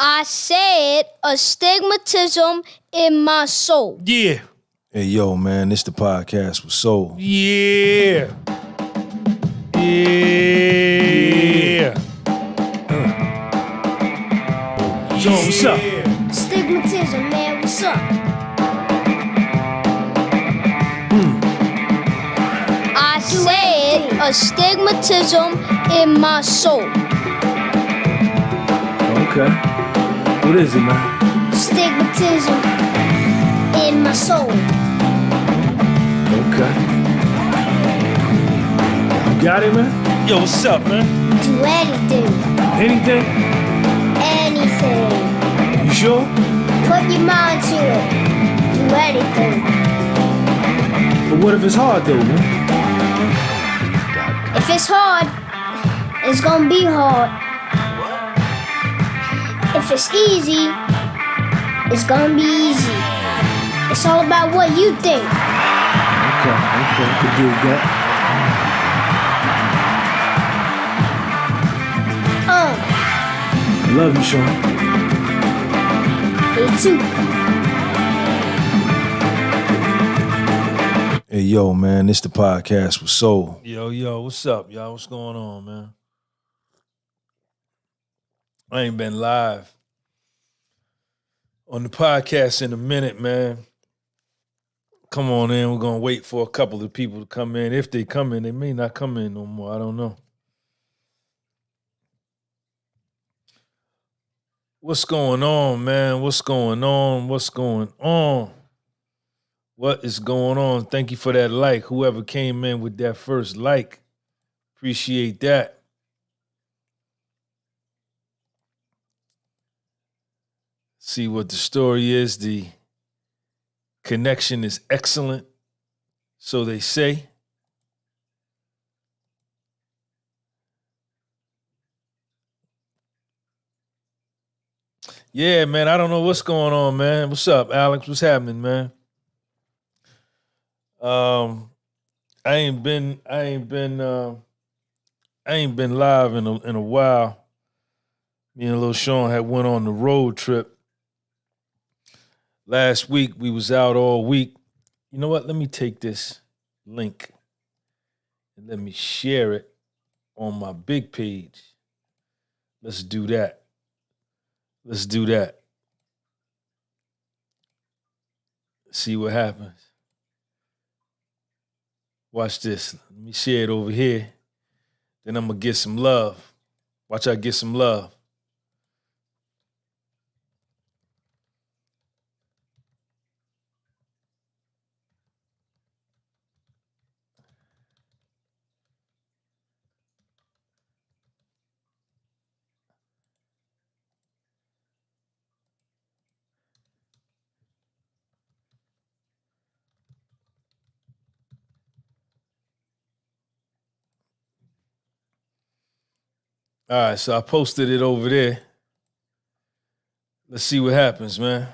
I said astigmatism in my soul. Yeah. Hey, yo, man, this the podcast with soul. Yeah. Yeah. Yo, what's up? Astigmatism, man, what's up? I said astigmatism in my soul. Okay. What is it, man? Astigmatism in my soul. Okay. You got it, man? Yo, what's up, man? Do anything. Anything? Anything. You sure? Put your mind to it. Do anything. But what if it's hard, though, man? If it's hard, it's gonna be hard. If it's easy, it's gonna be easy. It's all about what you think. Okay. Could do that. I love you, Sean. Me too. Hey, yo, man, this the podcast with soul. Yo, what's up, y'all? What's going on, man? I ain't been live on the podcast in a minute, man. Come on in. We're going to wait for a couple of people to come in. If they come in, they may not come in no more. I don't know. What's going on, man? What's going on? What is going on? Thank you for that like. Whoever came in with that first like, appreciate that. See what the story is. The connection is excellent, so they say. Yeah, man, I don't know what's going on, man. What's up, Alex? What's happening, man? I ain't been live in a while. Me and Lil Sean had went on the road trip. Last week, we was out all week. You know what? Let me take this link and let me share it on my big page. Let's do that. See what happens. Watch this. Let me share it over here. Then I'm going to get some love. Watch I get some love. All right, so I posted it over there. Let's see what happens, man.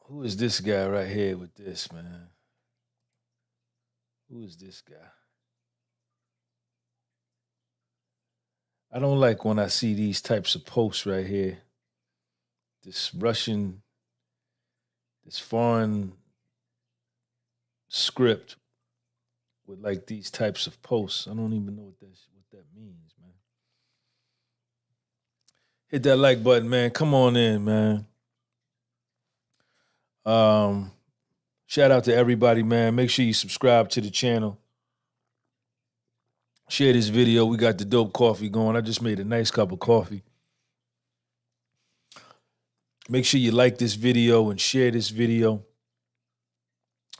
Who is this guy right here with this, man? Who is this guy? I don't like when I see these types of posts right here. This foreign script with like these types of posts. I don't even know what that means, man. Hit that like button, man. Come on in, man. Shout out to everybody, man. Make sure you subscribe to the channel. Share this video. We got the dope coffee going. I just made a nice cup of coffee. Make sure you like this video and share this video.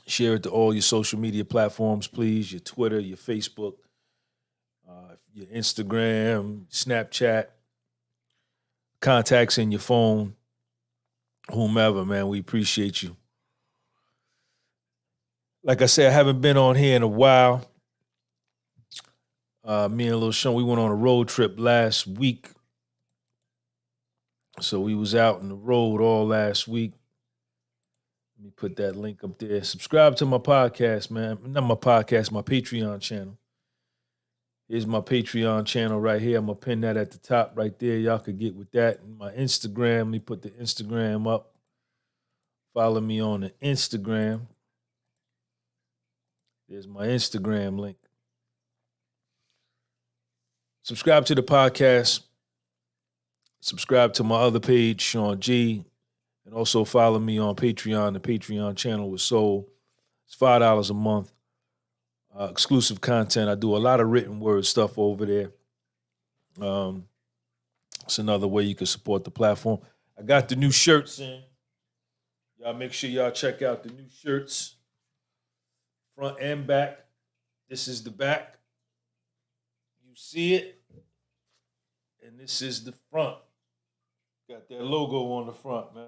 Share it to all your social media platforms, please. Your Twitter, your Facebook, your Instagram, Snapchat, contacts in your phone, whomever, man. We appreciate you. Like I said, I haven't been on here in a while. Me and Lil Sean, we went on a road trip last week. So we was out on the road all last week. Let me put that link up there. Subscribe to my podcast, man. Not my podcast, my Patreon channel. Here's my Patreon channel right here. I'm going to pin that at the top right there. Y'all could get with that. And my Instagram, let me put the Instagram up. Follow me on the Instagram. There's my Instagram link. Subscribe to the podcast. Subscribe to my other page, Sean G. And also follow me on Patreon, the Patreon channel with Soul. It's $5 a month. Exclusive content. I do a lot of written word stuff over there. It's another way you can support the platform. I got the new shirts in. Y'all make sure y'all check out the new shirts. Front and back. This is the back. You see it. And this is the front. Got that logo on the front, man.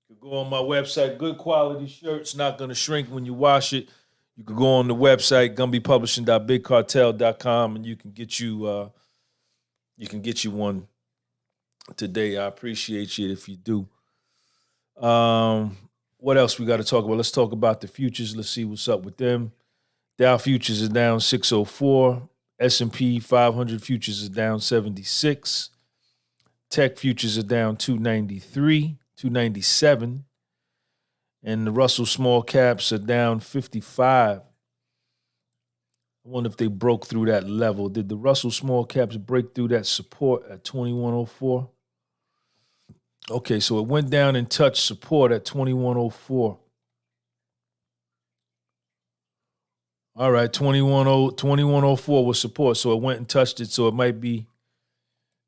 You can go on my website. Good quality shirts. Not going to shrink when you wash it. You can go on the website, gunbypublishing.bigcartel.com, and you can get you one today. I appreciate you if you do. What else we got to talk about? Let's talk about the futures. Let's see what's up with them. Dow futures is down 604. S&P 500 futures is down 76. Tech futures are down 293, 297. And the Russell small caps are down 55. I wonder if they broke through that level. Did the Russell small caps break through that support at 2104? Okay, so it went down and touched support at 2104. All right, 2104 was support, so it went and touched it, so it might be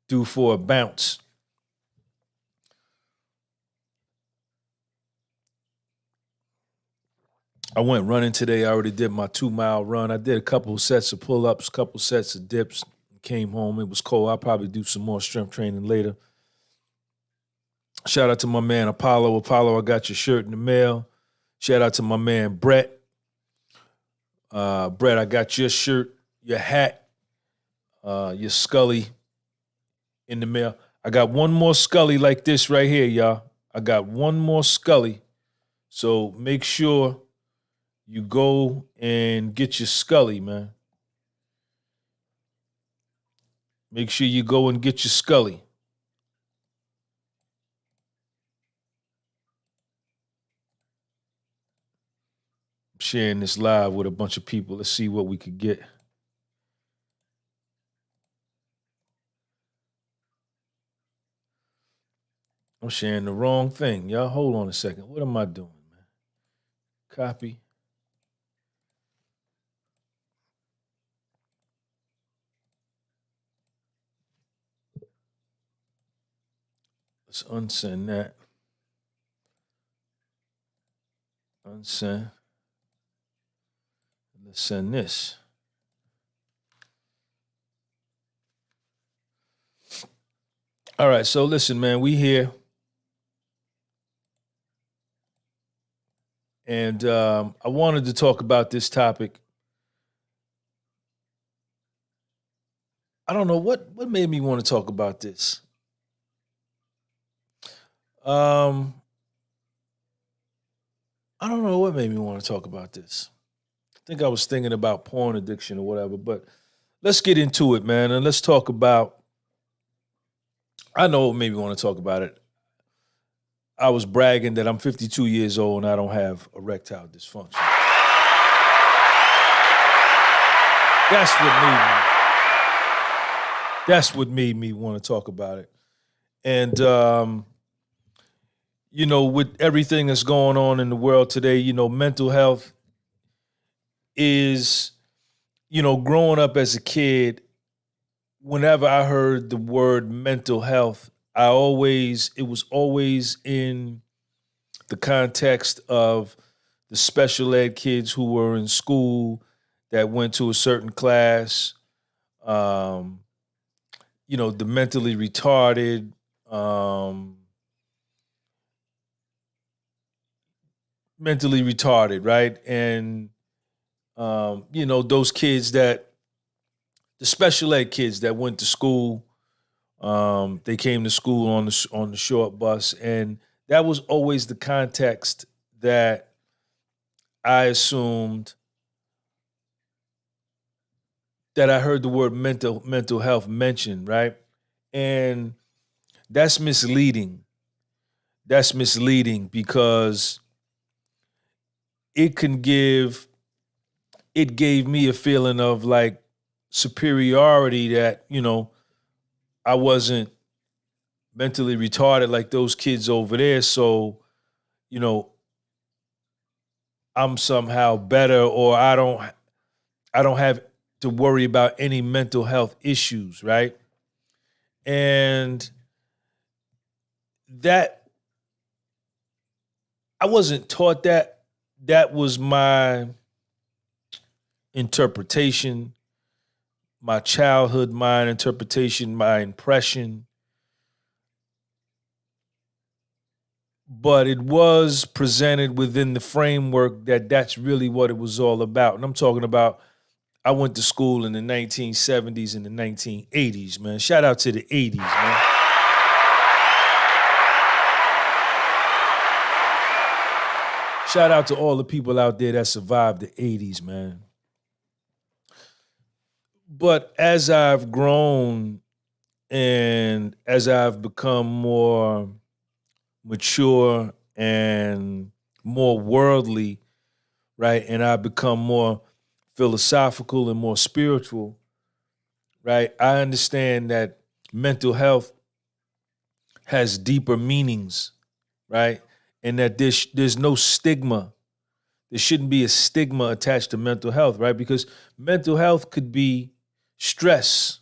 due for a bounce. I went running today. I already did my 2-mile run. I did a couple of sets of pull-ups, a couple of sets of dips. Came home. It was cold. I'll probably do some more strength training later. Shout out to my man Apollo. Apollo, I got your shirt in the mail. Shout out to my man Brett. Brett, I got your shirt, your hat, your Scully in the mail. I got one more Scully like this right here, y'all. I got one more Scully. So make sure you go and get your Scully, man. Make sure you go and get your Scully. I'm sharing this live with a bunch of people. Let's see what we could get. I'm sharing the wrong thing. Y'all hold on a second. What am I doing, man? Copy. Let's unsend that. Unsend. Let's send this. All right, so listen, man, we here. And I wanted to talk about this topic. I don't know what made me want to talk about this. I don't know what made me want to talk about this. I think I was thinking about porn addiction or whatever, but let's get into it, man. And let's talk about, I know what made me want to talk about it. I was bragging that I'm 52 years old and I don't have erectile dysfunction. That's what made me want to talk about it. And, you know, with everything that's going on in the world today, you know, mental health is, you know, growing up as a kid, whenever I heard the word mental health, it was always in the context of the special ed kids who were in school that went to a certain class, you know, the mentally retarded, right? And, you know, those kids the special ed kids that went to school, they came to school on the short bus, and That was always the context that I assumed that I heard the word mental health mentioned, right? And that's misleading. That's misleading because it gave me a feeling of like superiority that, I wasn't mentally retarded like those kids over there. So, I'm somehow better, or I don't have to worry about any mental health issues, right? And that I wasn't taught that. That was my interpretation, my childhood mind interpretation, my impression. But it was presented within the framework that that's really what it was all about. And I'm talking about, I went to school in the 1970s and the 1980s, man. Shout out to the 80s, man. Shout out to all the people out there that survived the 80s, man. But as I've grown and as I've become more mature and more worldly, right, and I've become more philosophical and more spiritual, right, I understand that mental health has deeper meanings, right, and that there's no stigma. There shouldn't be a stigma attached to mental health, right? Because mental health could be stress,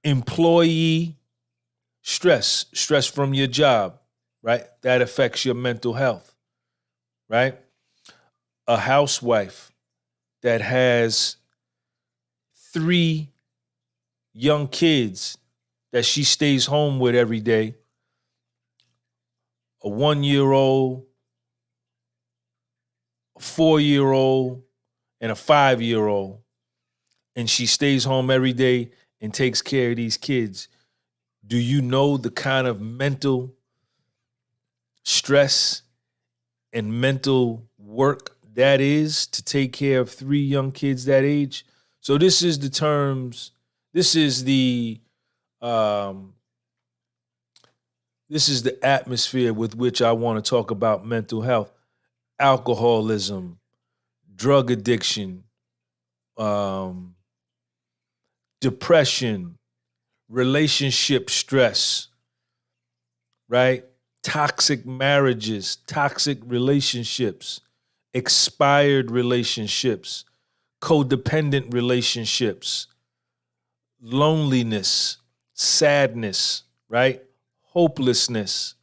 employee stress from your job, right? That affects your mental health, right? A housewife that has 3 young kids that she stays home with every day, a 1-year-old, a 4-year-old, and a 5-year-old, and she stays home every day and takes care of these kids. Do you know the kind of mental stress and mental work that is to take care of 3 young kids that age? So this is the atmosphere with which I want to talk about mental health. Alcoholism, drug addiction, depression, relationship stress, right? Toxic marriages, toxic relationships, expired relationships, codependent relationships, loneliness, sadness, right? Hopelessness,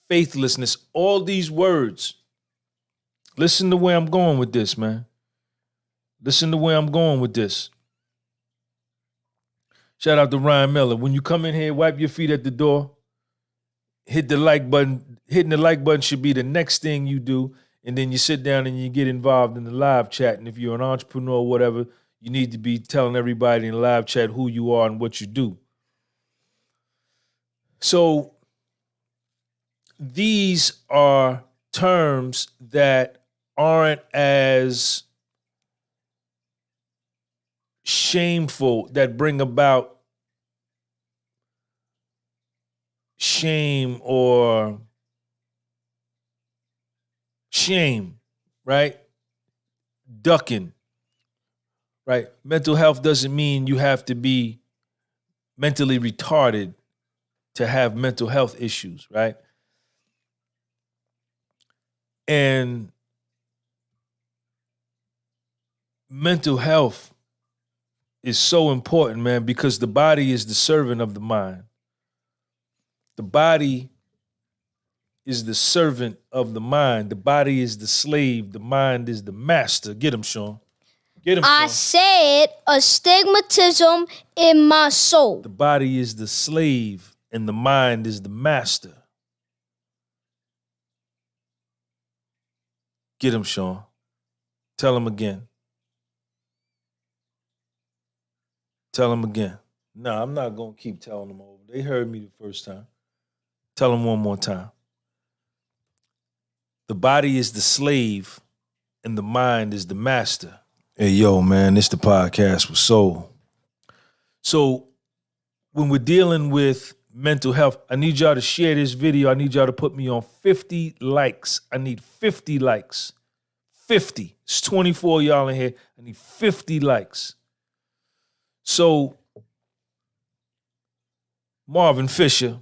faithlessness, all these words. Listen to where I'm going with this, man. Listen to where I'm going with this. Shout out to Ryan Miller. When you come in here, wipe your feet at the door, hit the like button. Hitting the like button should be the next thing you do. And then you sit down and you get involved in the live chat. And if you're an entrepreneur or whatever, you need to be telling everybody in the live chat who you are and what you do. So these are terms that aren't as shameful, that bring about shame or shame, right? Ducking, right? Mental health doesn't mean you have to be mentally retarded to have mental health issues, right? And mental health is so important, man, because the body is the servant of the mind. The body is the servant of the mind. The body is the slave. The mind is the master. Get him, Sean. Get him, Sean. I said astigmatism in my soul. The body is the slave and the mind is the master. Get him, Sean. Tell him again. Tell him again. Nah, I'm not gonna keep telling them over. They heard me the first time. Tell them one more time. The body is the slave and the mind is the master. Hey, yo, man, this the podcast with Soul. So when we're dealing with mental health, I need y'all to share this video. I need y'all to put me on 50 likes. I need 50 likes. 50. It's 24 of y'all in here. I need 50 likes. So Marvin Fisher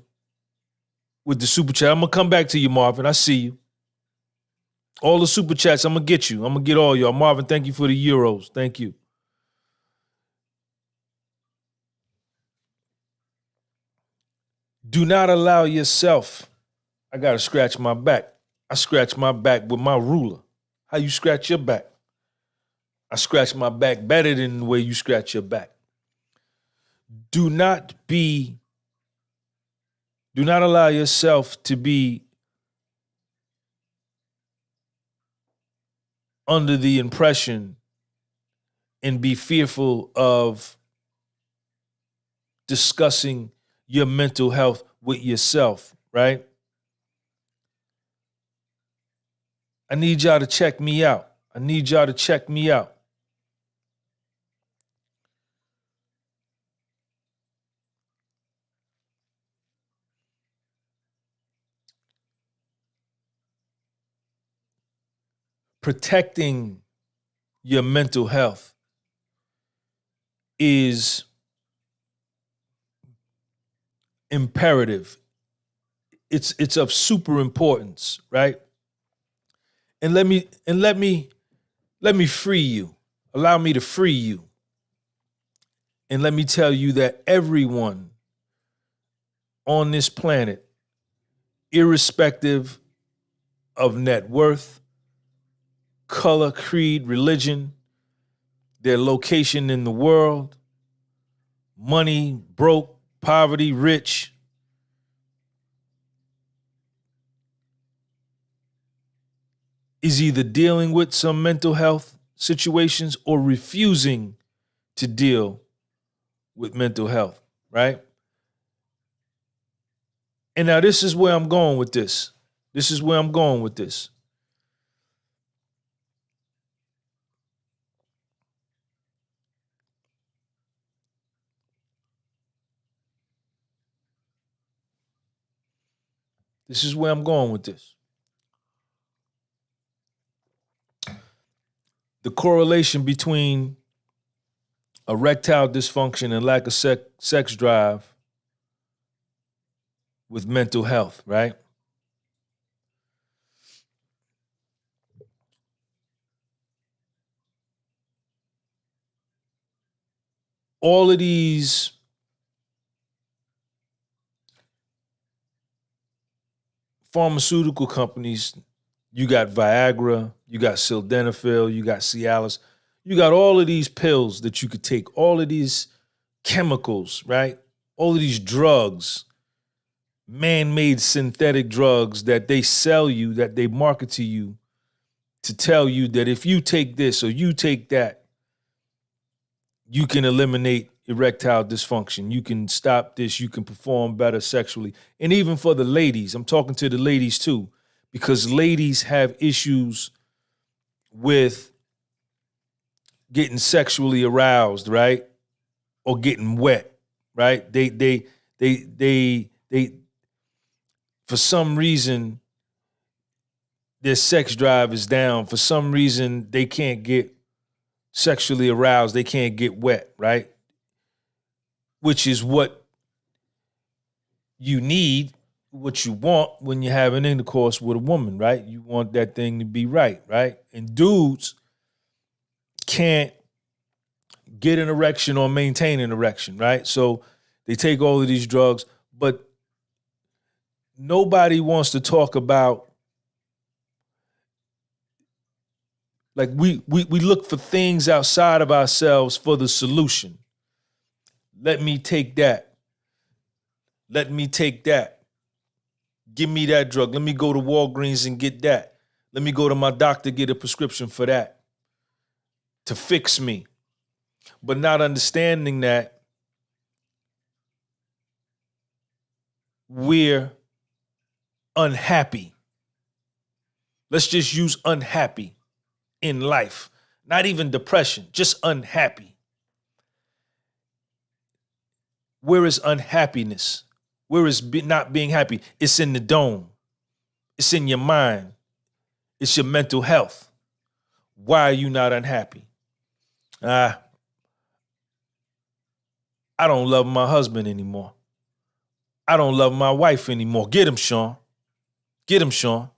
with the super chat. I'm going to come back to you, Marvin. I see you. All the super chats, I'm going to get you. I'm going to get all y'all. Marvin, thank you for the euros. Thank you. Do not allow yourself. I got to scratch my back. I scratch my back with my ruler. How you scratch your back? I scratch my back better than the way you scratch your back. Do not allow yourself to be under the impression and be fearful of discussing your mental health with yourself, right? I need y'all to check me out. I need y'all to check me out. Protecting your mental health is imperative. It's of super importance, right? And let me free you. Allow me to free you. And let me tell you that everyone on this planet, irrespective of net worth, color, creed, religion, their location in the world, money, broke, poverty, rich, is either dealing with some mental health situations or refusing to deal with mental health, right? And now this is where I'm going with this. This is where I'm going with this. This is where I'm going with this. The correlation between erectile dysfunction and lack of sex drive with mental health, right? All of these pharmaceutical companies, you got Viagra, you got sildenafil, you got Cialis, you got all of these pills that you could take, all of these chemicals, right? All of these drugs, man-made synthetic drugs that they sell you, that they market to you to tell you that if you take this or you take that, you can eliminate erectile dysfunction. You can stop this. You can perform better sexually. And even for the ladies, I'm talking to the ladies too, because ladies have issues with getting sexually aroused, right? Or getting wet, right? They for some reason, their sex drive is down. For some reason, they can't get sexually aroused. They can't get wet, right? Which is what you need, what you want when you're having intercourse with a woman, right? You want that thing to be right? And dudes can't get an erection or maintain an erection, right? So they take all of these drugs, but nobody wants to talk about, like we look for things outside of ourselves for the solution. Let me take that. Let me take that. Give me that drug. Let me go to Walgreens and get that. Let me go to my doctor, get a prescription for that to fix me. But not understanding that we're unhappy. Let's just use unhappy in life. Not even depression, just unhappy. Where is unhappiness? Where is not being happy? It's in the dome. It's in your mind. It's your mental health. Why are you not unhappy? I don't love my husband anymore. I don't love my wife anymore. Get him, Sean. Get him, Sean.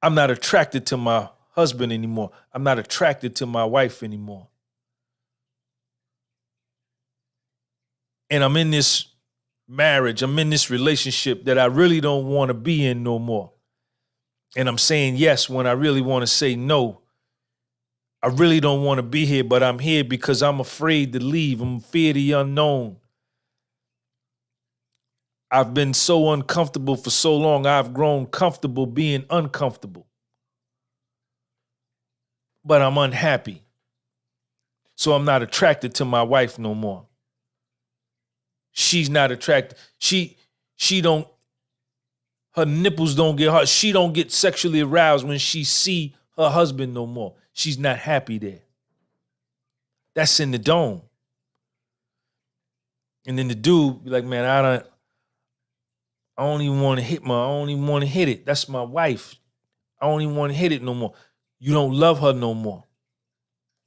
I'm not attracted to my husband anymore. I'm not attracted to my wife anymore. And I'm in this marriage, I'm in this relationship that I really don't want to be in no more. And I'm saying yes when I really want to say no. I really don't want to be here, but I'm here because I'm afraid to leave. I'm fear the unknown. I've been so uncomfortable for so long, I've grown comfortable being uncomfortable. But I'm unhappy. So I'm not attracted to my wife no more. She's not attracted. She don't, her nipples don't get hard. She don't get sexually aroused when she see her husband no more. She's not happy there. That's in the dome. And then the dude be like, man, I don't even want to hit I don't even want to hit it. That's my wife. I don't even want to hit it no more. You don't love her no more.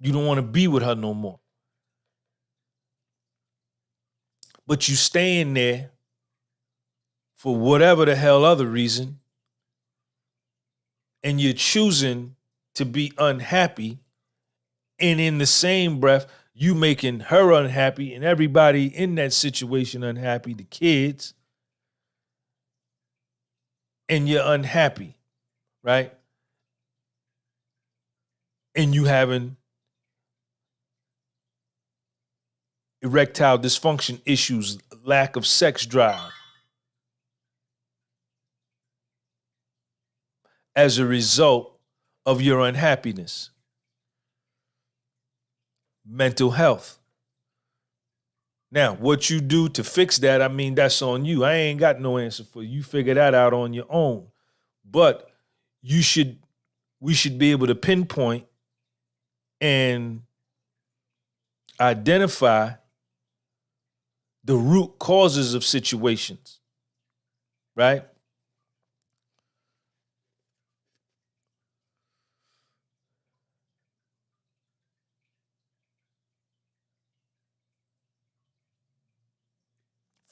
You don't want to be with her no more. But you staying there for whatever the hell other reason, and you're choosing to be unhappy, and in the same breath, you making her unhappy and everybody in that situation unhappy, the kids, and you're unhappy, right? And you having erectile dysfunction issues, lack of sex drive. As a result of your unhappiness. Mental health. Now, what you do to fix that, I mean, that's on you. I ain't got no answer for you. You figure that out on your own. But we should be able to pinpoint and identify the root causes of situations, right?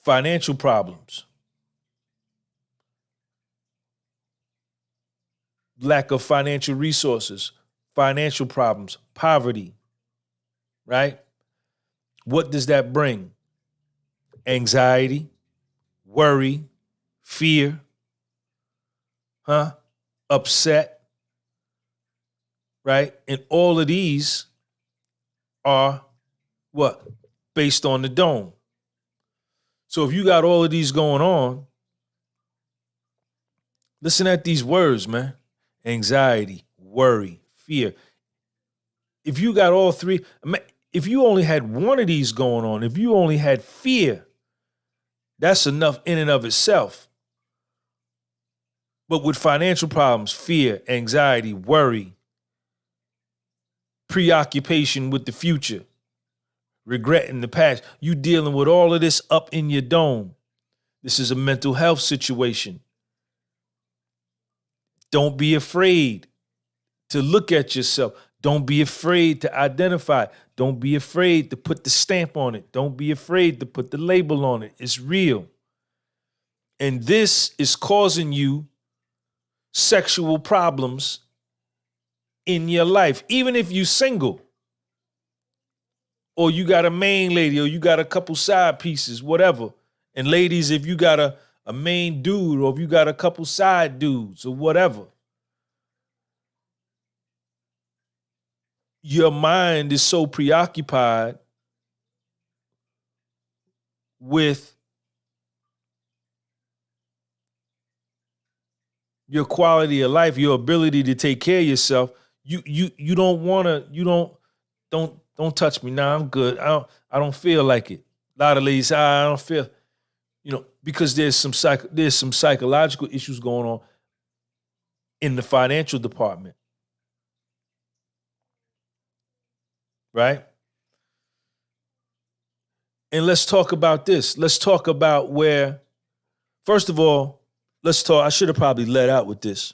Financial problems, lack of financial resources, financial problems, poverty, right? What does that bring? Anxiety, worry, fear, upset, right? And all of these are what? Based on the dome. So if you got all of these going on, listen at these words, man. Anxiety, worry, fear. If you got all three, if you only had one of these going on, if you only had fear, that's enough in and of itself. But with financial problems, fear, anxiety, worry, preoccupation with the future, regret in the past, you dealing with all of this up in your dome. This is a mental health situation. Don't be afraid to look at yourself. Don't be afraid to identify. Don't be afraid to put the stamp on it. Don't be afraid to put the label on it. It's real. And this is causing you sexual problems in your life. Even if you're single, or you got a main lady, or you got a couple side pieces, whatever. And ladies, if you got a main dude, or if you got a couple side dudes, or whatever. Your mind is so preoccupied with your quality of life, your ability to take care of yourself. You don't Don't touch me. Nah, I'm good. I don't feel like it. A lot of ladies say, I don't feel, because there's some psychological issues going on in the financial department. Right? And let's talk about this. Let's talk about where, first of all, I should have probably let out with this.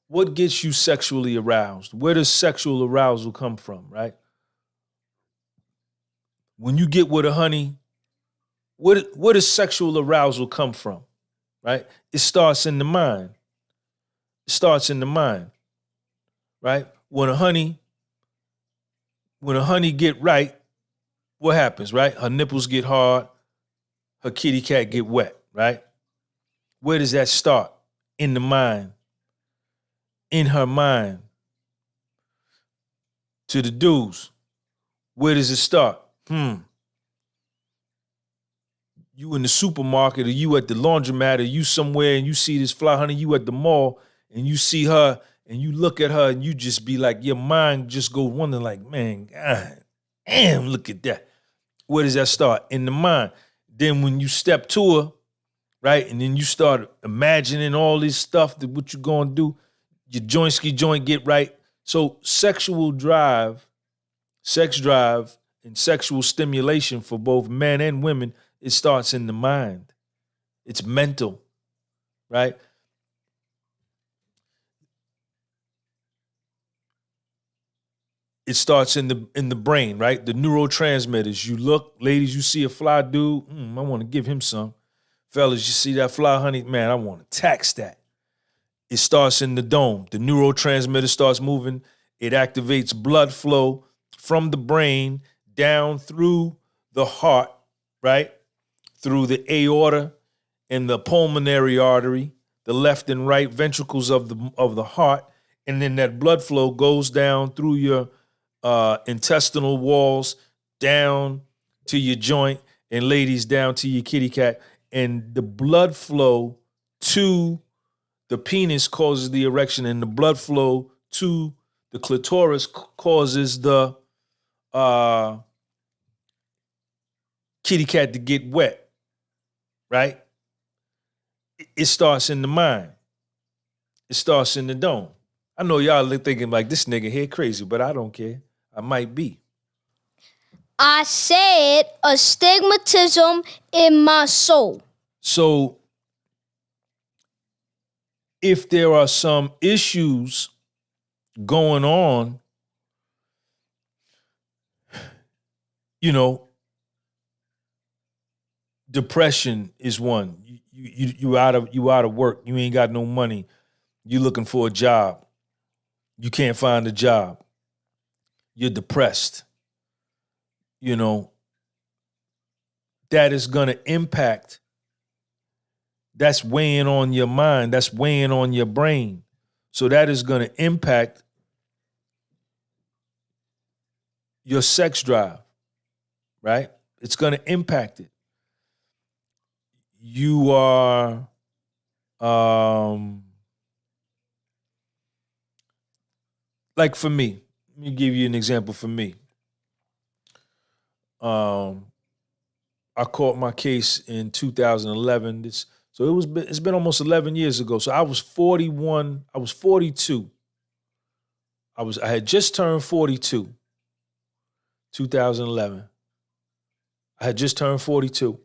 What gets you sexually aroused? Where does sexual arousal come from, right? When you get with a honey, where does sexual arousal come from, right? It starts in the mind. It starts in the mind, right? When a honey get right, what happens, right? Her nipples get hard, her kitty cat get wet, right? Where does that start? In the mind. In her mind. To the dudes, where does it start? You in the supermarket, or you at the laundromat, or you somewhere and you see this fly honey, you at the mall and you see her and you look at her and you just be like, your mind just go wondering like, man, God damn, look at that. Where does that start? In the mind. Then when you step to her, right, and then you start imagining all this stuff that what you gonna do, your joint get right. So sex drive, and sexual stimulation for both men and women, it starts in the mind. It's mental, right? It starts in the brain, right? The neurotransmitters. You look, ladies, you see a fly dude, I want to give him some. Fellas, you see that fly honey, man, I want to tax that. It starts in the dome. The neurotransmitter starts moving. It activates blood flow from the brain down through the heart, right? Through the aorta and the pulmonary artery, the left and right ventricles of the heart, and then that blood flow goes down through your intestinal walls, down to your joint, and ladies, down to your kitty cat. And the blood flow to the penis causes the erection, and the blood flow to the clitoris causes the kitty cat to get wet, right? It starts in the mind. It starts in the dome. I know y'all thinking like, this nigga here crazy, but I don't care. I might be. I said astigmatism in my soul. So if there are some issues going on, depression is one. You out of work. You ain't got no money. You looking for a job. You can't find a job. You're depressed. That is going to impact. That's weighing on your mind. That's weighing on your brain. So that is going to impact your sex drive, right? It's going to impact it. You are, like for me, let me give you an example for me. I caught my case in 2011. It's been almost 11 years ago. So I was 41. I was 42. I had just turned 42. 2011. I had just turned 42.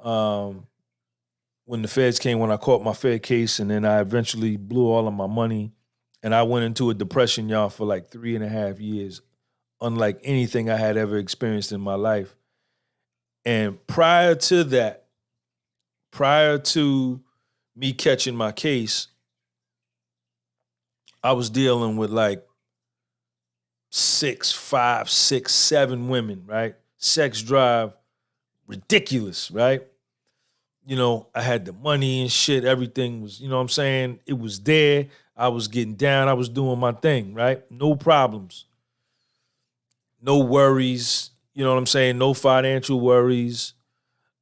When the feds came, when I caught my Fed case, and then I eventually blew all of my money, and I went into a depression, y'all, for like 3.5 years, unlike anything I had ever experienced in my life. And prior to me catching my case, I was dealing with like 5, 6, 7 women, right? Sex drive, ridiculous, right? I had the money and shit. Everything was, what I'm saying? It was there. I was getting down. I was doing my thing, right? No problems. No worries. You know what I'm saying? No financial worries.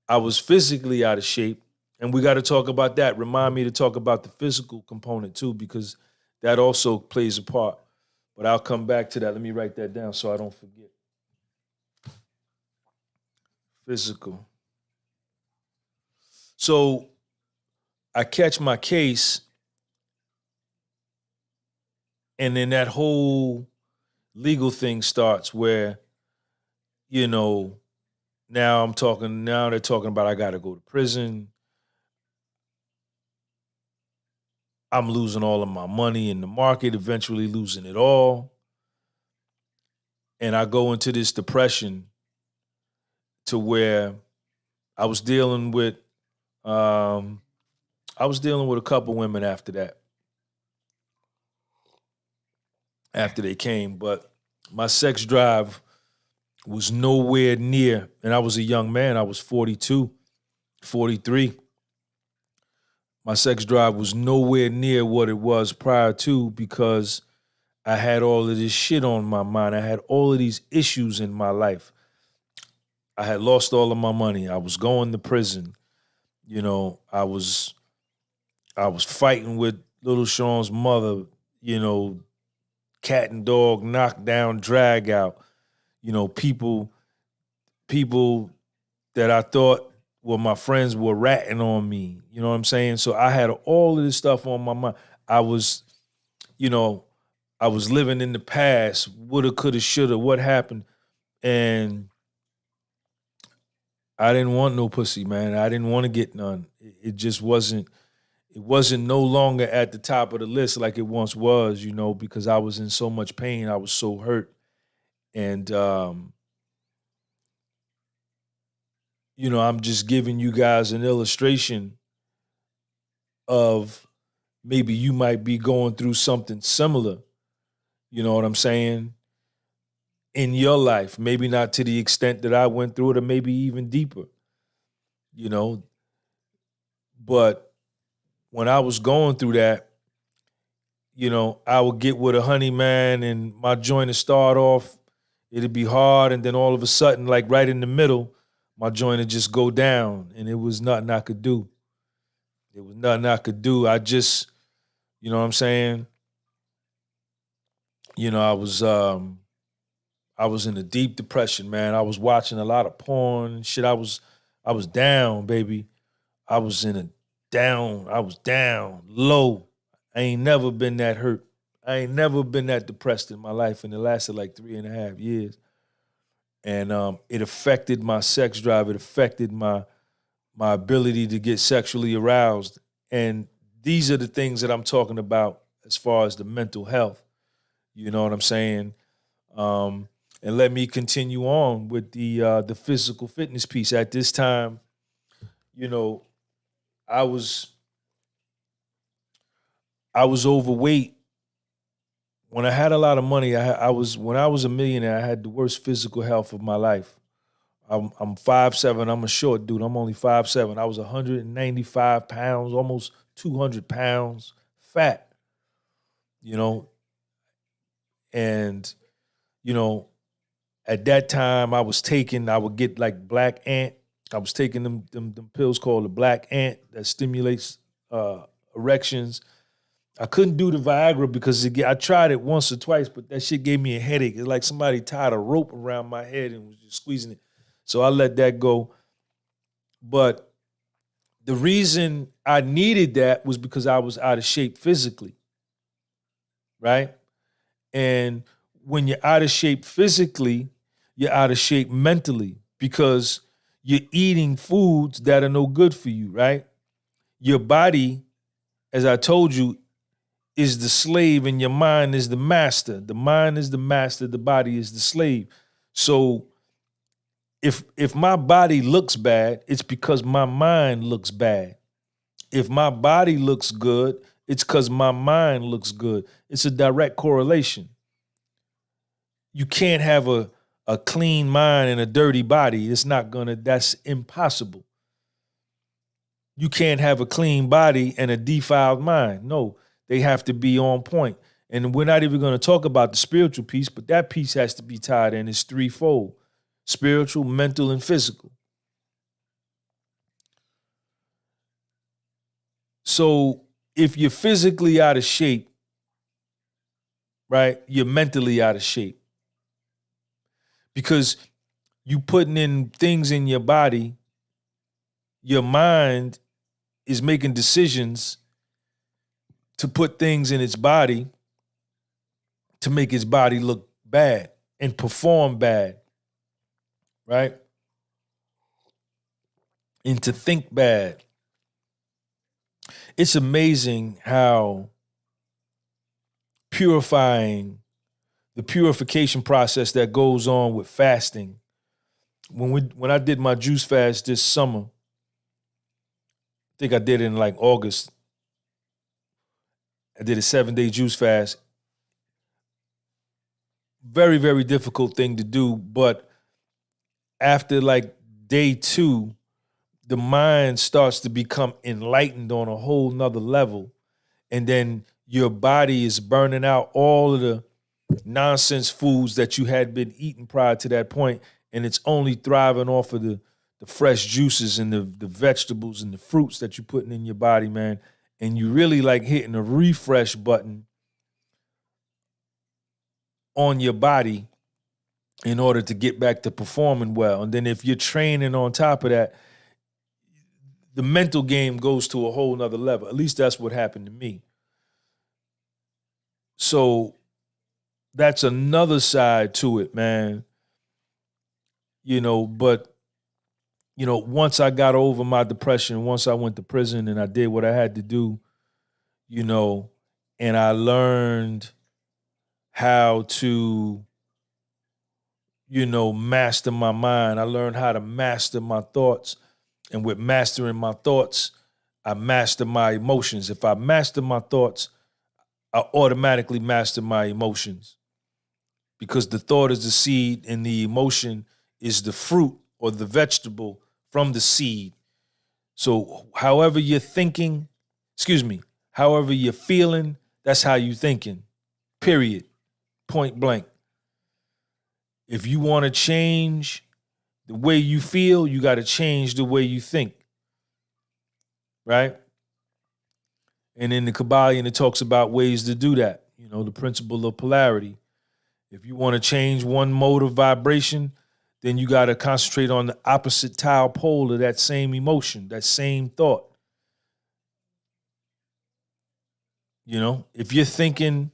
I was physically out of shape. And we got to talk about that. Remind me to talk about the physical component too, because that also plays a part. But I'll come back to that. Let me write that down so I don't forget. Physical. So I catch my case, and then that whole legal thing starts where, now they're talking about I got to go to prison. I'm losing all of my money in the market, eventually losing it all. And I go into this depression to where I was dealing with a couple women after that, after they came, but my sex drive was nowhere near, and I was a young man, I was 42, 43. My sex drive was nowhere near what it was prior to because I had all of this shit on my mind. I had all of these issues in my life. I had lost all of my money. I was going to prison. I was fighting with little Sean's mother, cat and dog, knock down, drag out. People that I thought were my friends were ratting on me. You know what I'm saying? So I had all of this stuff on my mind. I was living in the past, woulda, coulda, shoulda, what happened. And I didn't want no pussy, man. I didn't want to get none. It just wasn't, it wasn't no longer at the top of the list like it once was, because I was in so much pain. I was so hurt. And, I'm just giving you guys an illustration of maybe you might be going through something similar. You know what I'm saying? In your life, maybe not to the extent that I went through it, or maybe even deeper, But when I was going through that, I would get with a honey man and my joint would start off, it'd be hard. And then all of a sudden, like right in the middle, my joint would just go down and it was nothing I could do. It was nothing I could do. I just, you know what I'm saying? I was in a deep depression, man. I was watching a lot of porn and shit. I was down, baby. I was down, low. I ain't never been that hurt. I ain't never been that depressed in my life, and it lasted like 3.5 years. And it affected my sex drive. It affected my ability to get sexually aroused. And these are the things that I'm talking about as far as the mental health. You know what I'm saying? And let me continue on with the physical fitness piece. At this time, I was overweight. When I had a lot of money, when I was a millionaire, I had the worst physical health of my life. I'm 5'7". I'm a short dude. I'm only 5'7". I was 195 pounds, almost 200 pounds fat, and, at that time I would get like Black Ant. I was taking them pills called the Black Ant that stimulates erections. I couldn't do the Viagra because I tried it once or twice, but that shit gave me a headache. It's like somebody tied a rope around my head and was just squeezing it. So I let that go. But the reason I needed that was because I was out of shape physically, right? And when you're out of shape physically, you're out of shape mentally because you're eating foods that are no good for you, right? Your body, as I told you, is the slave and your mind is the master. The mind is the master, the body is the slave. So if my body looks bad, it's because my mind looks bad. If my body looks good, it's because my mind looks good. It's a direct correlation. You can't have a clean mind and a dirty body. That's impossible. You can't have a clean body and a defiled mind. No, they have to be on point. And we're not even going to talk about the spiritual piece, but that piece has to be tied in. It's threefold: spiritual, mental, and physical. So if you're physically out of shape, right? You're mentally out of shape because you putting in things in your body. Your mind is making decisions to put things in its body to make its body look bad and perform bad, right? And to think bad. It's amazing how the purification process that goes on with fasting. When I did my juice fast this summer, I think I did it in like August. I did a 7-day juice fast. Very, very difficult thing to do. But after like day 2, the mind starts to become enlightened on a whole nother level. And then your body is burning out all of the nonsense foods that you had been eating prior to that point. And it's only thriving off of the fresh juices and the vegetables and the fruits that you're putting in your body, man. And you really like hitting a refresh button on your body in order to get back to performing well. And then if you're training on top of that, the mental game goes to a whole nother level. At least that's what happened to me. So that's another side to it, man. But once I got over my depression, once I went to prison and I did what I had to do, and I learned how to, master my mind. I learned how to master my thoughts. And with mastering my thoughts, I master my emotions. If I master my thoughts, I automatically master my emotions. Because the thought is the seed and the emotion is the fruit or the vegetable from the seed. So however you're thinking, however you're feeling, that's how you're thinking, period, point blank. If you want to change the way you feel, you got to change the way you think, right? And in the Kabbalion, it talks about ways to do that, the principle of polarity. If you want to change one mode of vibration, then you got to concentrate on the opposite tile pole of that same emotion, that same thought. If you're thinking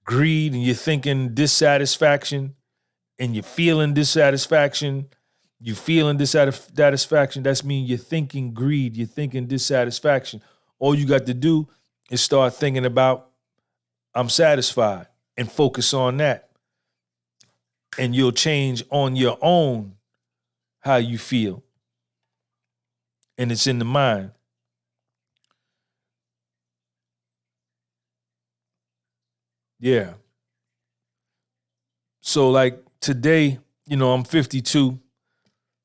greed and you're thinking dissatisfaction and you're feeling dissatisfaction, that means you're thinking greed, you're thinking dissatisfaction. All you got to do is start thinking about, I'm satisfied, and focus on that. And you'll change on your own how you feel. And it's in the mind. Yeah. So like today, I'm 52.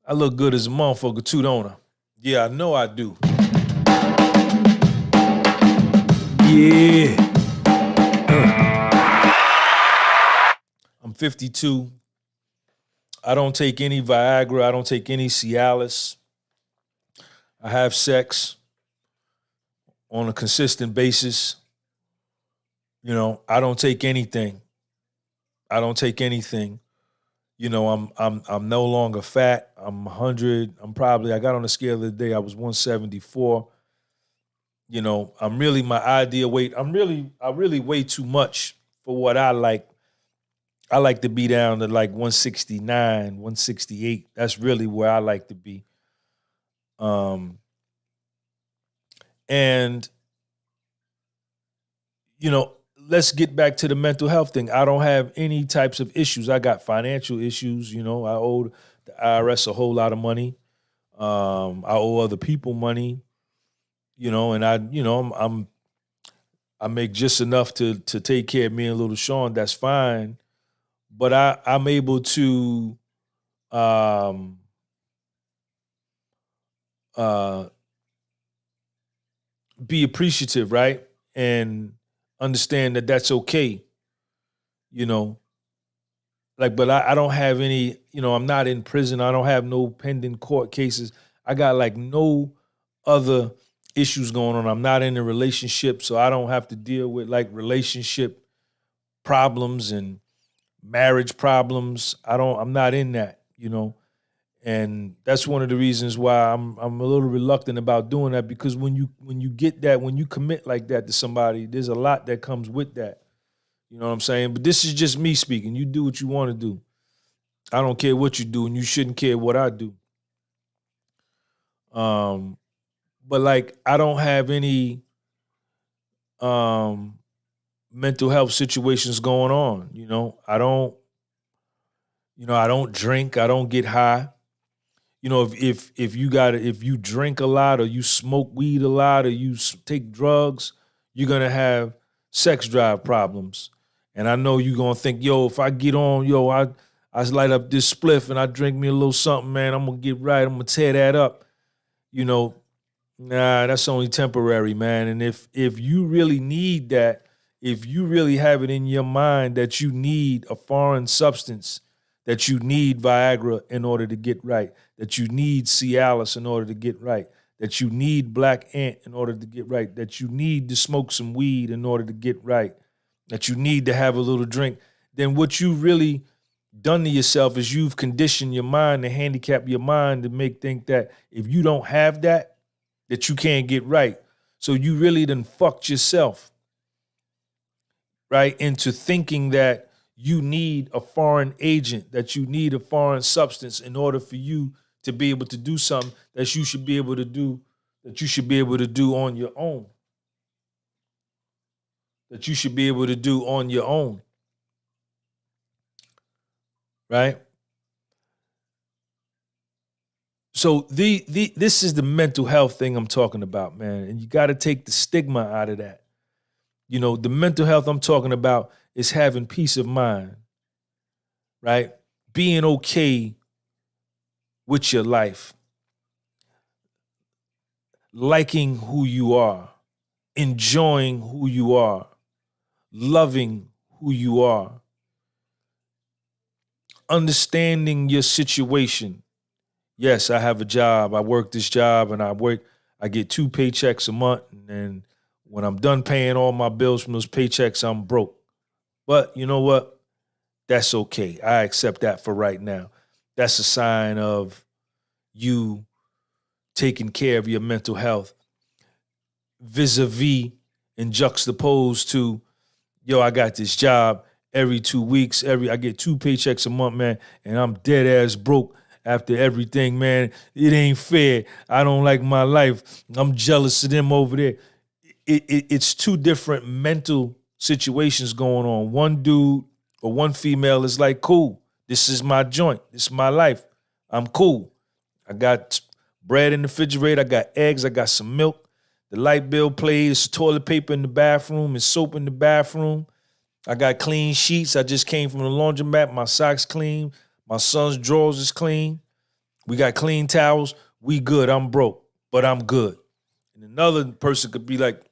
I look good as a motherfucker too, don't I? Yeah, I know I do. Yeah. I'm 52. I don't take any Viagra. I don't take any Cialis. I have sex on a consistent basis. I don't take anything. I'm no longer fat. I'm 100. I got on the scale the other day, I was 174. I'm really my ideal weight. I really weigh too much for what I like. I like to be down to like 169, 168. That's really where I like to be. And let's get back to the mental health thing. I don't have any types of issues. I got financial issues. I owe the IRS a whole lot of money. I owe other people money. And I make just enough to take care of me and little Sean. That's fine. But I'm able to be appreciative, right? And understand that that's okay, but I don't have any, I'm not in prison. I don't have no pending court cases. I got like no other issues going on. I'm not in a relationship, so I don't have to deal with like relationship problems and marriage problems. I'm not in that, you know. And that's one of the reasons why I'm a little reluctant about doing that, because when you get that, when you commit like that to somebody, there's a lot that comes with that. You know what I'm saying? But this is just me speaking. You do what you want to do. I don't care what you do, and you shouldn't care what I do. But like I don't have any mental health situations going on. I don't drink, I don't get high. If you drink a lot, or you smoke weed a lot, or you take drugs, you're gonna have sex drive problems. And I know you're gonna think, yo, if I get on, I light up this spliff and I drink me a little something, man, I'm gonna get right. I'm gonna tear that up. Nah, that's only temporary, man. And if you really need that, if you really have it in your mind that you need a foreign substance, that you need Viagra in order to get right, that you need Cialis in order to get right, that you need Black Ant in order to get right, that you need to smoke some weed in order to get right, that you need to have a little drink, then what you really done to yourself is you've conditioned your mind to handicap your mind to think that if you don't have that you can't get right. So you really done fucked yourself, right, into thinking that you need a foreign agent, that you need a foreign substance in order for you to be able to do something that you should be able to do, on your own. That you should be able to do on your own. Right? So this is the mental health thing I'm talking about, man. And you got to take the stigma out of that. The mental health I'm talking about is having peace of mind, right? Being okay with your life, liking who you are, enjoying who you are, loving who you are, understanding your situation. Yes, I have a job. I work this job and I get 2 paychecks a month. And when I'm done paying all my bills from those paychecks, I'm broke. But you know what? That's okay. I accept that for right now. That's a sign of you taking care of your mental health vis-a-vis and juxtaposed to, I got this job every 2 weeks. I get 2 paychecks a month, man, and I'm dead ass broke after everything, man. It ain't fair. I don't like my life. I'm jealous of them over there. It's 2 different mental situations going on. One dude or one female is like, cool, this is my joint. This is my life. I'm cool. I got bread in the refrigerator. I got eggs. I got some milk. The light bill plays, toilet paper in the bathroom, and soap in the bathroom. I got clean sheets. I just came from the laundromat. My socks clean. My son's drawers is clean. We got clean towels. We good. I'm broke, but I'm good. And another person could be like,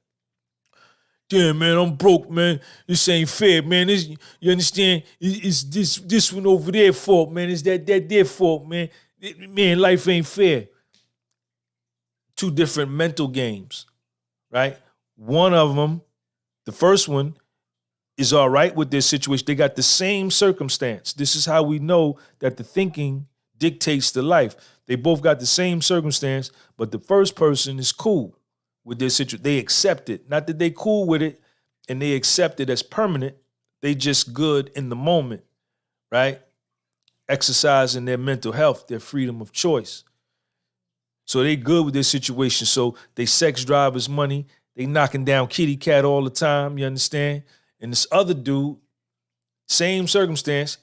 damn, man, I'm broke, man. This ain't fair, man. You understand? It's this one over there fault, man. It's that their fault, man. Man, life ain't fair. 2 different mental games, right? One of them, the first one, is all right with their situation. They got the same circumstance. This is how we know that the thinking dictates the life. They both got the same circumstance, but the first person is cool with their situation. They accept it. Not that they cool with it and they accept it as permanent. They just good in the moment, right? Exercising their mental health, their freedom of choice. So they good with their situation. So they sex drive is money. They knocking down kitty cat all the time, you understand? And this other dude, same circumstance,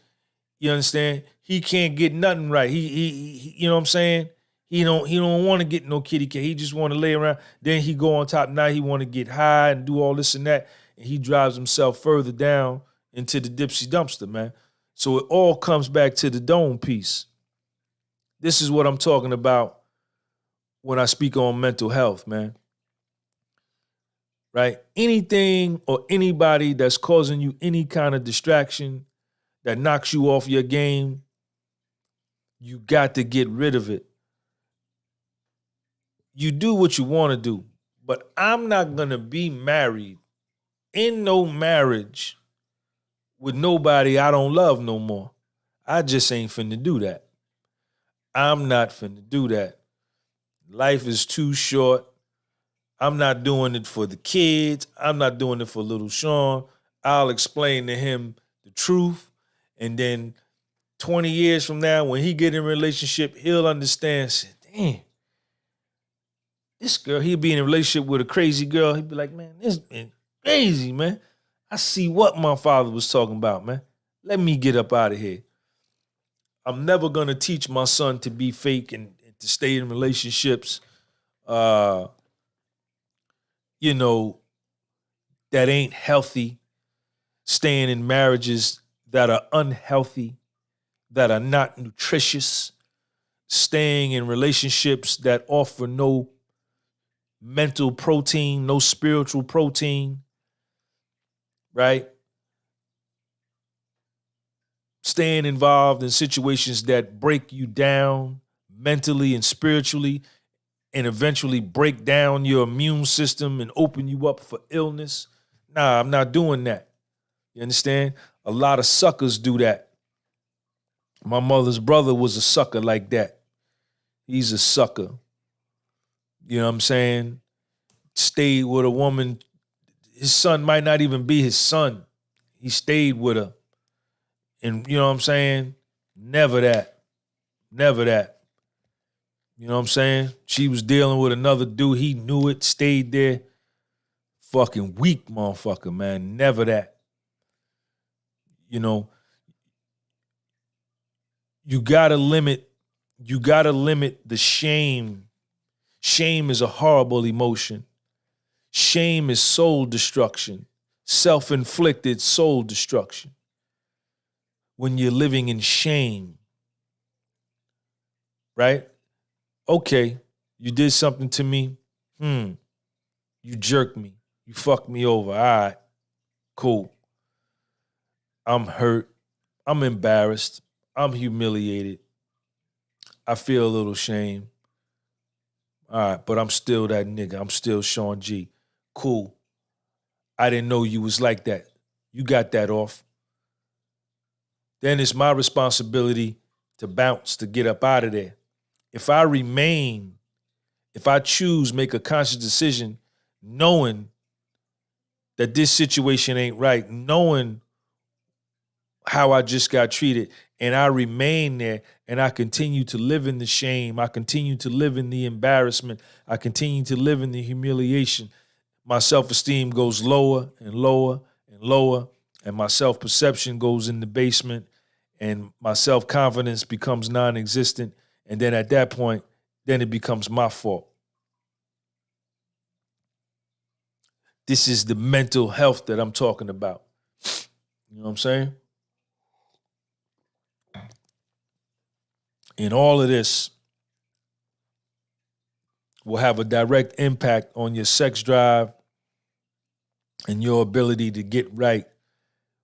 you understand? He can't get nothing right. He you know what I'm saying? He don't want to get no kitty cat. He just want to lay around. Then he go on top. Now he want to get high and do all this and that. And he drives himself further down into the dipsy dumpster, man. So it all comes back to the dome piece. This is what I'm talking about when I speak on mental health, man. Right? Anything or anybody that's causing you any kind of distraction that knocks you off your game, you got to get rid of it. You do what you want to do, But I'm not going to be married in no marriage with nobody I don't love no more. I just ain't finna do that. I'm not finna do that. Life is too short. I'm not doing it for the kids. I'm not doing it for little Sean. I'll explain to him the truth. And then 20 years from now, when he get in a relationship, he'll understand, say, damn, this girl, he'll be in a relationship with a crazy girl. He'll be like, man, this is crazy, man. I see what my father was talking about, man. Let me get up out of here. I'm never going to teach my son to be fake and to stay in relationships, that ain't healthy, staying in marriages that are unhealthy, that are not nutritious, staying in relationships that offer no mental protein, no spiritual protein, right? Staying involved in situations that break you down mentally and spiritually and eventually break down your immune system and open you up for illness. Nah, I'm not doing that. You understand? A lot of suckers do that. My mother's brother was a sucker like that. He's a sucker. You know what I'm saying? Stayed with a woman. His son might not even be his son. He stayed with her. And you know what I'm saying? Never that. Never that. You know what I'm saying? She was dealing with another dude. He knew it, stayed there. Fucking weak motherfucker, man. Never that. You know, you gotta limit the shame. Shame is a horrible emotion. Shame is soul destruction, self-inflicted soul destruction. When you're living in shame, right? Okay, you did something to me. You jerked me. You fucked me over. All right, cool. I'm hurt. I'm embarrassed. I'm humiliated. I feel a little shame. All right, but I'm still that nigga. I'm still Sean G. Cool. I didn't know you was like that. You got that off. Then it's my responsibility to bounce, to get up out of there. If I choose, make a conscious decision, knowing that this situation ain't right, knowing how I just got treated, and I remain there, and I continue to live in the shame, I continue to live in the embarrassment, I continue to live in the humiliation, my self-esteem goes lower and lower and lower, and my self-perception goes in the basement, and my self-confidence becomes non-existent, and then at that point, then it becomes my fault. This is the mental health that I'm talking about. You know what I'm saying? And all of this will have a direct impact on your sex drive and your ability to get right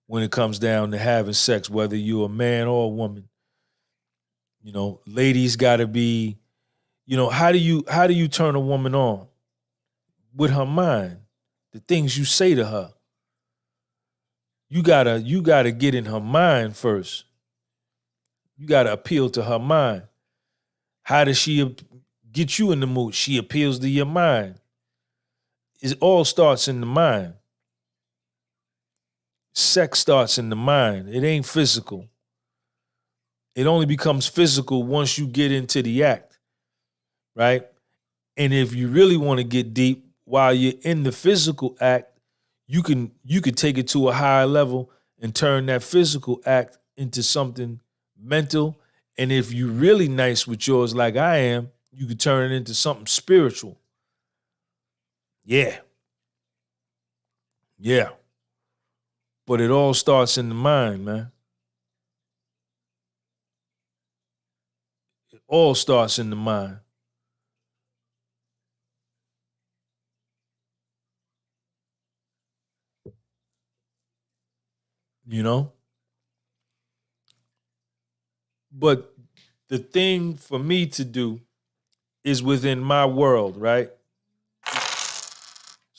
when it comes down to having sex, whether you're a man or a woman. You know, ladies gotta be, how do you turn a woman on? With her mind, the things you say to her. You gotta get in her mind first. You gotta appeal to her mind. How does she get you in the mood? She appeals to your mind. It all starts in the mind. Sex starts in the mind. It ain't physical. It only becomes physical once you get into the act, right? And if you really want to get deep while you're in the physical act, you could take it to a higher level and turn that physical act into something mental. And if you're really nice with yours like I am, you could turn it into something spiritual. Yeah. Yeah. But it all starts in the mind, man. It all starts in the mind. You know? But the thing for me to do is within my world, right?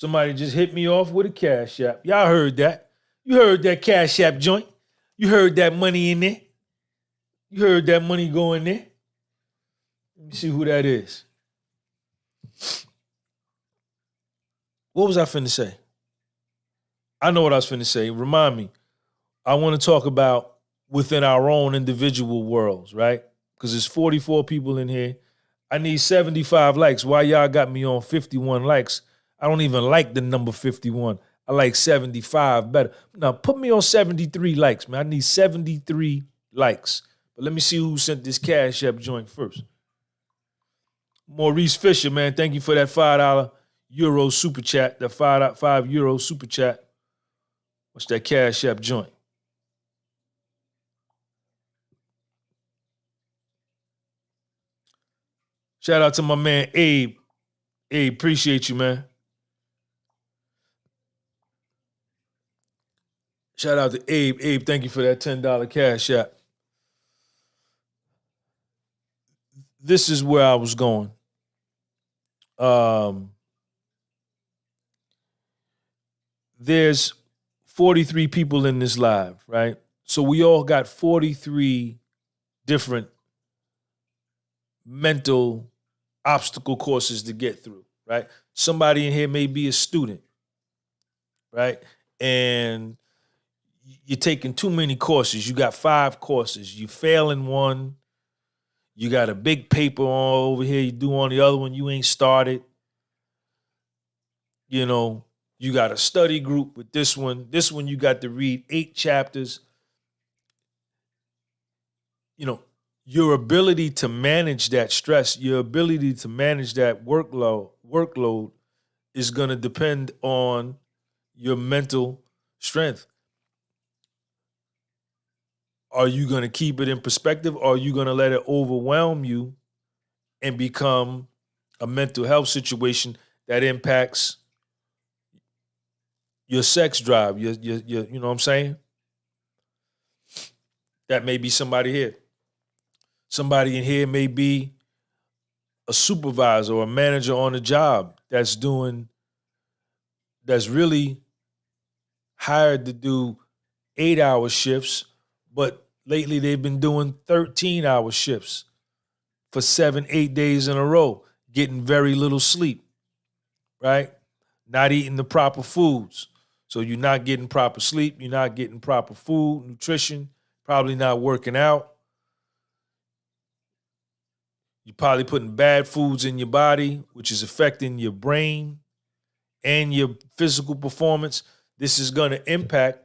Somebody just hit me off with a Cash App. Y'all heard that. You heard that Cash App joint. You heard that money in there. You heard that money go in there. Let me see who that is. What was I finna say? I know what I was finna say. Remind me. I want to talk about within our own individual worlds, right? Because there's 44 people in here. I need 75 likes. Why y'all got me on 51 likes? I don't even like the number 51. I like 75 better. Now, put me on 73 likes, man. I need 73 likes. But let me see who sent this Cash App joint first. Maurice Fisher, man. Thank you for that $5 Euro super chat, that €5 super chat. What's that Cash App joint? Shout out to my man Abe. Abe, appreciate you, man. Shout out to Abe. Abe, thank you for that $10 Cash App. This is where I was going. There's 43 people in this live, right? So we all got 43 different mental obstacle courses to get through, right? Somebody in here may be a student, right? And you're taking too many courses. You got 5 courses. You fail in one. You got a big paper on over here. You do on the other one. You ain't started. You know, you got a study group with this one. This one you got to read 8 chapters. You know, your ability to manage that stress, your ability to manage that workload is going to depend on your mental strength. Are you going to keep it in perspective, or are you going to let it overwhelm you and become a mental health situation that impacts your sex drive, your you know what I'm saying? That may be somebody here. Somebody in here may be a supervisor or a manager on a job that's really hired to do 8-hour shifts, but lately they've been doing 13-hour shifts for 7-8 days in a row, getting very little sleep, right? Not eating the proper foods. So you're not getting proper sleep, you're not getting proper food, nutrition, probably not working out. You're probably putting bad foods in your body, which is affecting your brain and your physical performance. This is going to impact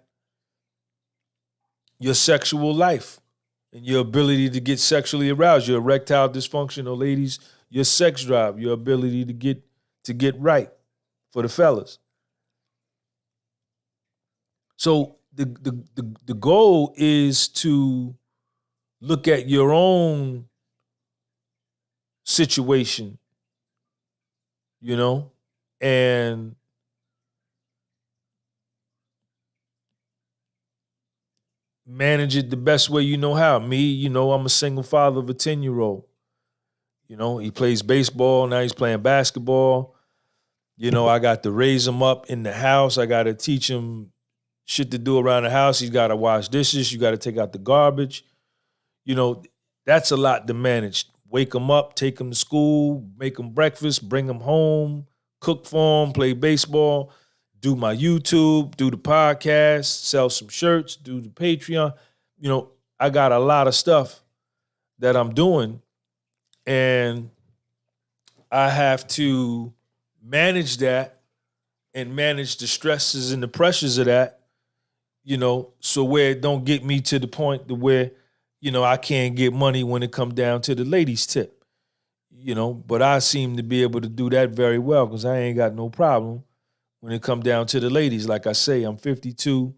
your sexual life and your ability to get sexually aroused, your erectile dysfunction, or ladies, your sex drive, your ability to get right for the fellas. So the goal is to look at your own situation, you know, and manage it the best way you know how. Me, you know, I'm a single father of a 10-year-old. You know, he plays baseball, now he's playing basketball. You know, I got to raise him up in the house. I got to teach him shit to do around the house. He's got to wash dishes. You got to take out the garbage. You know, that's a lot to manage. Wake him up, take him to school, make him breakfast, bring him home, cook for him, play baseball, do my YouTube, do the podcast, sell some shirts, do the Patreon. You know, I got a lot of stuff that I'm doing, and I have to manage that and manage the stresses and the pressures of that, you know, so where it don't get me to the point to where, you know, I can't get money when it come down to the ladies' tip, you know, but I seem to be able to do that very well because I ain't got no problem when it come down to the ladies. Like I say, I'm 52.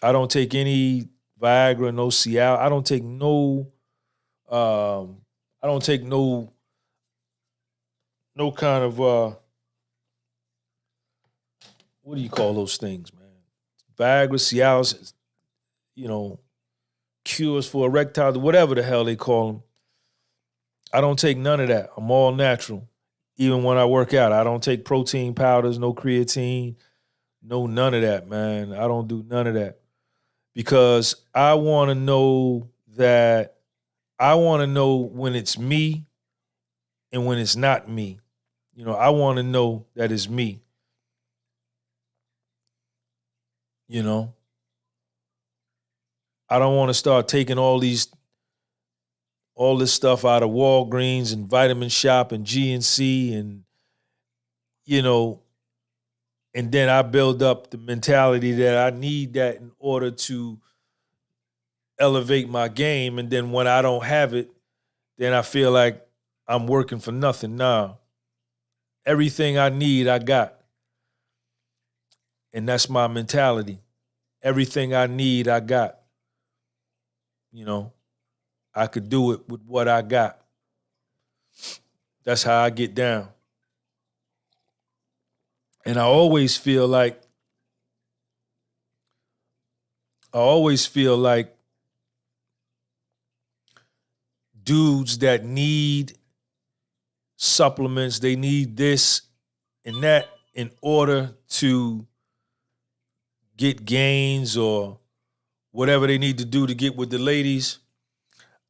I don't take any Viagra, no Cialis. I don't take no kind of, what do you call those things, man? Viagra, Cialis, you know, cures for erectile, whatever the hell they call them. I don't take none of that. I'm all natural. Even when I work out, I don't take protein powders, no creatine, no none of that, man. I don't do none of that because I want to know when it's me and when it's not me. I want to know that it's me. I don't want to start taking all this stuff out of Walgreens and Vitamin Shop and GNC and and then I build up the mentality that I need that in order to elevate my game. And then when I don't have it, then I feel like I'm working for nothing. Nah, everything I need, I got. And that's my mentality. Everything I need, I got. I could do it with what I got. That's how I get down. And I always feel like dudes that need supplements, they need this and that in order to get gains or whatever they need to do to get with the ladies.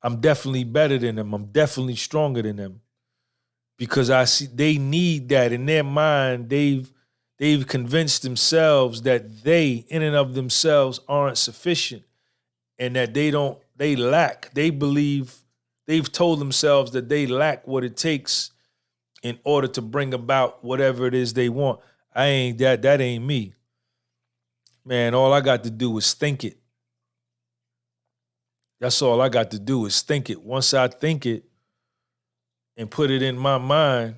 I'm definitely better than them. I'm definitely stronger than them because I see they need that in their mind. They've convinced themselves that they, in and of themselves, aren't sufficient and that they lack. They believe, they've told themselves that they lack what it takes in order to bring about whatever it is they want. I ain't that. That ain't me. Man, all I got to do is think it. That's all I got to do is think it. Once I think it and put it in my mind,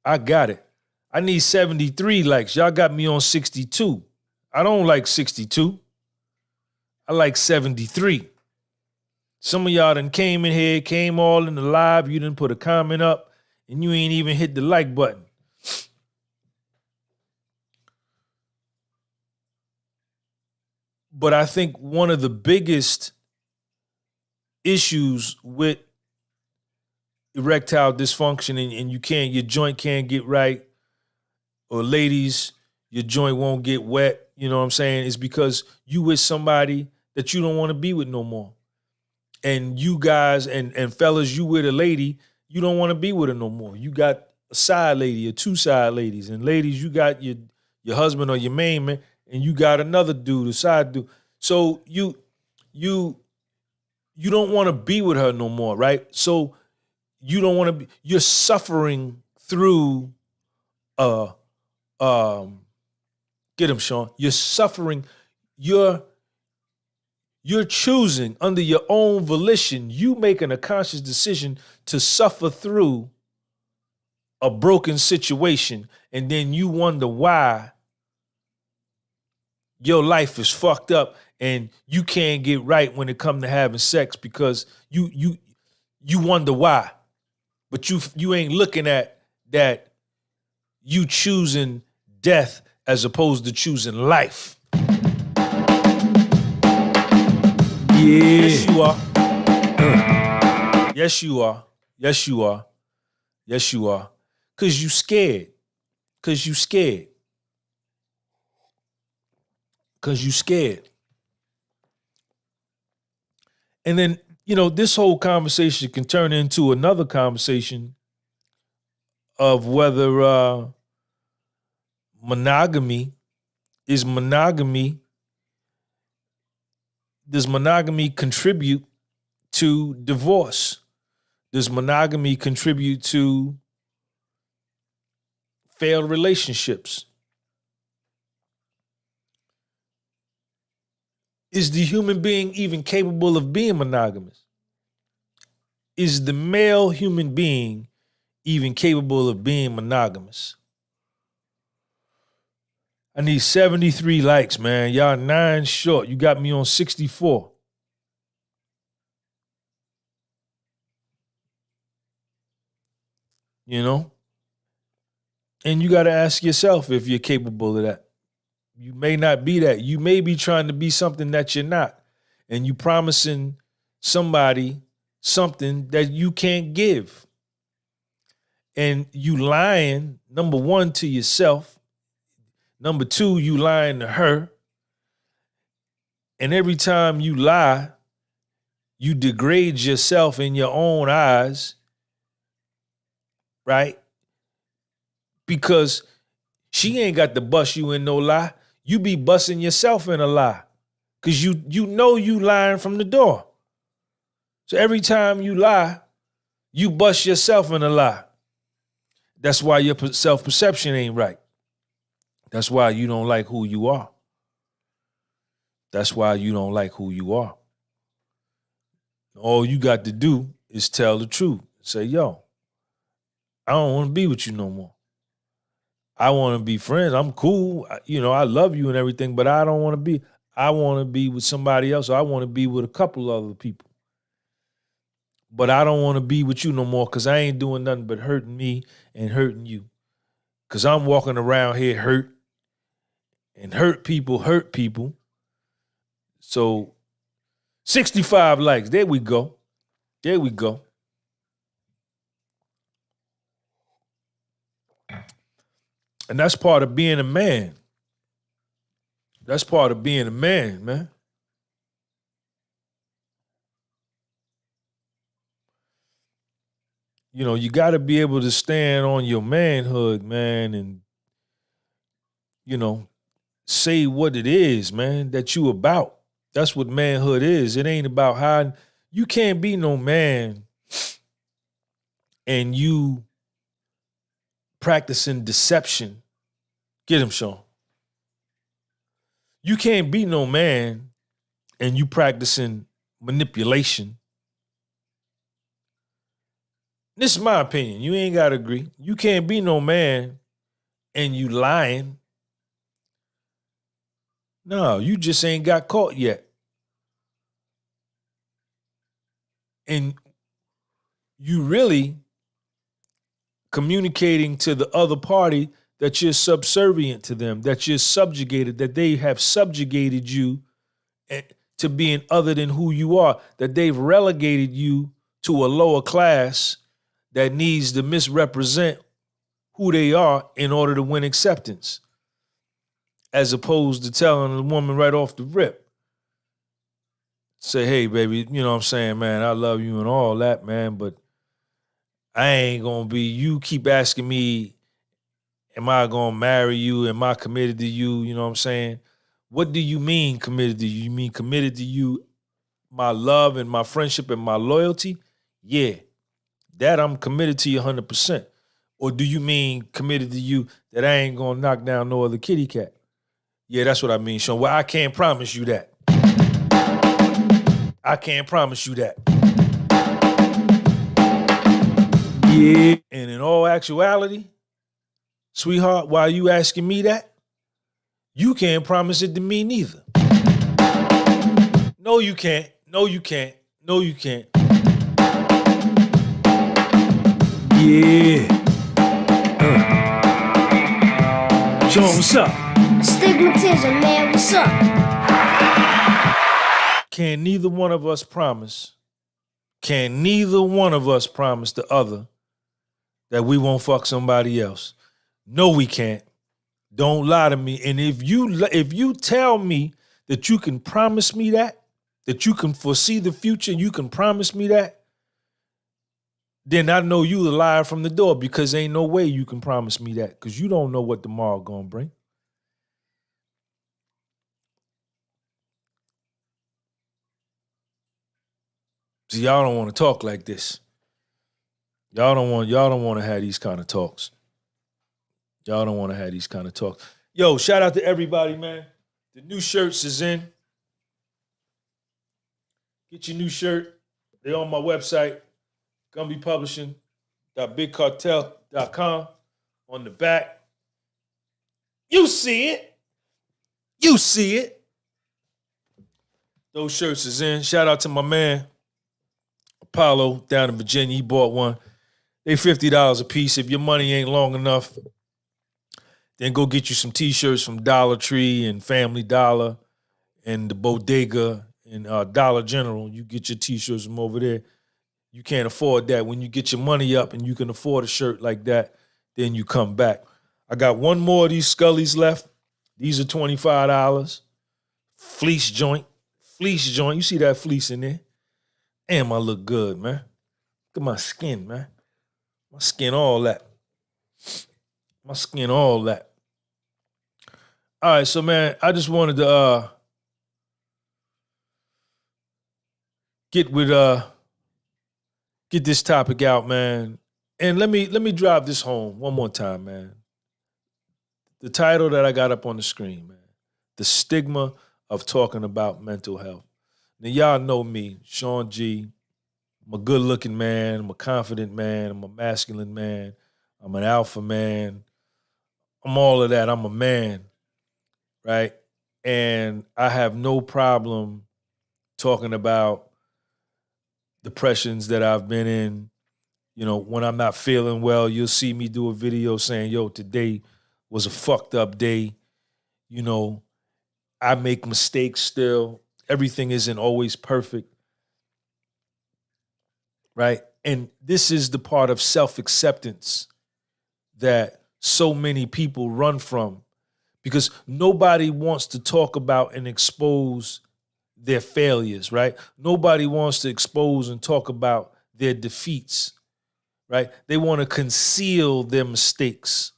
I got it. I need 73 likes. Y'all got me on 62. I don't like 62. I like 73. Some of y'all done came in here, came all in the live. You didn't put a comment up and you ain't even hit the like button. But I think one of the biggest issues with erectile dysfunction and your joint can't get right, or ladies, your joint won't get wet, you know what I'm saying? It's because you with somebody that you don't want to be with no more. And you guys and fellas, you with a lady, you don't want to be with her no more. You got a side lady or two side ladies. And ladies, you got your husband or your main man, and you got another dude, a side dude. So you don't want to be with her no more, right? So you don't want to be, you're suffering through get him, Sean. You're suffering, you're choosing under your own volition, you making a conscious decision to suffer through a broken situation, and then you wonder why your life is fucked up and you can't get right when it comes to having sex because you wonder why. But you ain't looking at that you choosing death as opposed to choosing life. Yeah. Yes, you are. Yes, you are. Yes, you are. Yes, you are. Because you scared. Because you scared. Because you scared. And then, this whole conversation can turn into another conversation of whether does monogamy contribute to divorce? Does monogamy contribute to failed relationships? Is the human being even capable of being monogamous? Is the male human being even capable of being monogamous? I need 73 likes, man. Y'all 9 short. You got me on 64. And you got to ask yourself if you're capable of that. You may not be that. You may be trying to be something that you're not. And you promising somebody something that you can't give. And you lying, number one, to yourself. Number two, you lying to her. And every time you lie, you degrade yourself in your own eyes, right? Because she ain't got to bust you in no lie. You be busting yourself in a lie. Because you know you lying from the door. So every time you lie, you bust yourself in a lie. That's why your self-perception ain't right. That's why you don't like who you are. That's why you don't like who you are. All you got to do is tell the truth. Say, yo, I don't want to be with you no more. I want to be friends. I'm cool. I love you and everything, but I don't want to be. I want to be with somebody else. Or I want to be with a couple other people. But I don't want to be with you no more because I ain't doing nothing but hurting me and hurting you. Because I'm walking around here hurt. And hurt people. So 65 likes. There we go. And that's part of being a man. That's part of being a man, man. You got to be able to stand on your manhood, man, and, say what it is, man, that you about. That's what manhood is. It ain't about hiding. You can't be no man and you practicing deception. Get him, Sean. You can't be no man and you practicing manipulation. This is my opinion. You ain't got to agree. You can't be no man and you lying. No, you just ain't got caught yet. And you really communicating to the other party that you're subservient to them, that you're subjugated, that they have subjugated you to being other than who you are, that they've relegated you to a lower class that needs to misrepresent who they are in order to win acceptance, as opposed to telling the woman right off the rip, say, hey, baby, you know what I'm saying, man, I love you and all that, man, but I ain't going to be, you keep asking me, am I going to marry you? Am I committed to you? You know what I'm saying? What do you mean committed to you? You mean committed to you, my love and my friendship and my loyalty? Yeah, that I'm committed to you 100%. Or do you mean committed to you that I ain't going to knock down no other kitty cat? Yeah, that's what I mean, Sean. Well, I can't promise you that. I can't promise you that. Yeah. And in all actuality, sweetheart, why are you asking me that? You can't promise it to me neither. No, you can't. No, you can't. No, you can't. Yeah. Sean, what's up? Astigmatism, man, what's up? Can neither one of us promise the other that we won't fuck somebody else? No, we can't. Don't lie to me. And if you tell me that you can promise me that you can foresee the future, you can promise me that, then I know you a liar from the door, because ain't no way you can promise me that, because you don't know what tomorrow gonna bring. See, y'all don't want to talk like this. Y'all don't want to have these kind of talks. Y'all don't want to have these kind of talks. Yo, shout out to everybody, man. The new shirts is in. Get your new shirt. They're on my website, Gunby Publishing.bigcartel.com. On the back. You see it. You see it. Those shirts is in. Shout out to my man, Apollo, down in Virginia. He bought one. They $50 a piece. If your money ain't long enough, then go get you some T-shirts from Dollar Tree and Family Dollar and the Bodega and Dollar General. You get your T-shirts from over there. you can't afford that. When you get your money up and you can afford a shirt like that, then you come back. I got one more of these Scullies left. These are $25. Fleece joint. Fleece joint. You see that fleece in there? Damn, I look good, man. Look at my skin, man. My skin, all that. My skin, all that. All right, so, man, I just wanted to get this topic out, man. And let me drive this home one more time, man. The title that I got up on the screen, man. The stigma of talking about mental health. Now, y'all know me, Sean G. I'm a good-looking man. I'm a confident man. I'm a masculine man. I'm an alpha man. I'm all of that. I'm a man, right? And I have no problem talking about depressions that I've been in. You know, when I'm not feeling well, you'll see me do a video saying, yo, today was a fucked up day. You know, I make mistakes still. Everything isn't always perfect, right? And this is the part of self-acceptance that so many people run from, because nobody wants to talk about and expose their failures, right? Nobody wants to expose and talk about their defeats, right? They want to conceal their mistakes.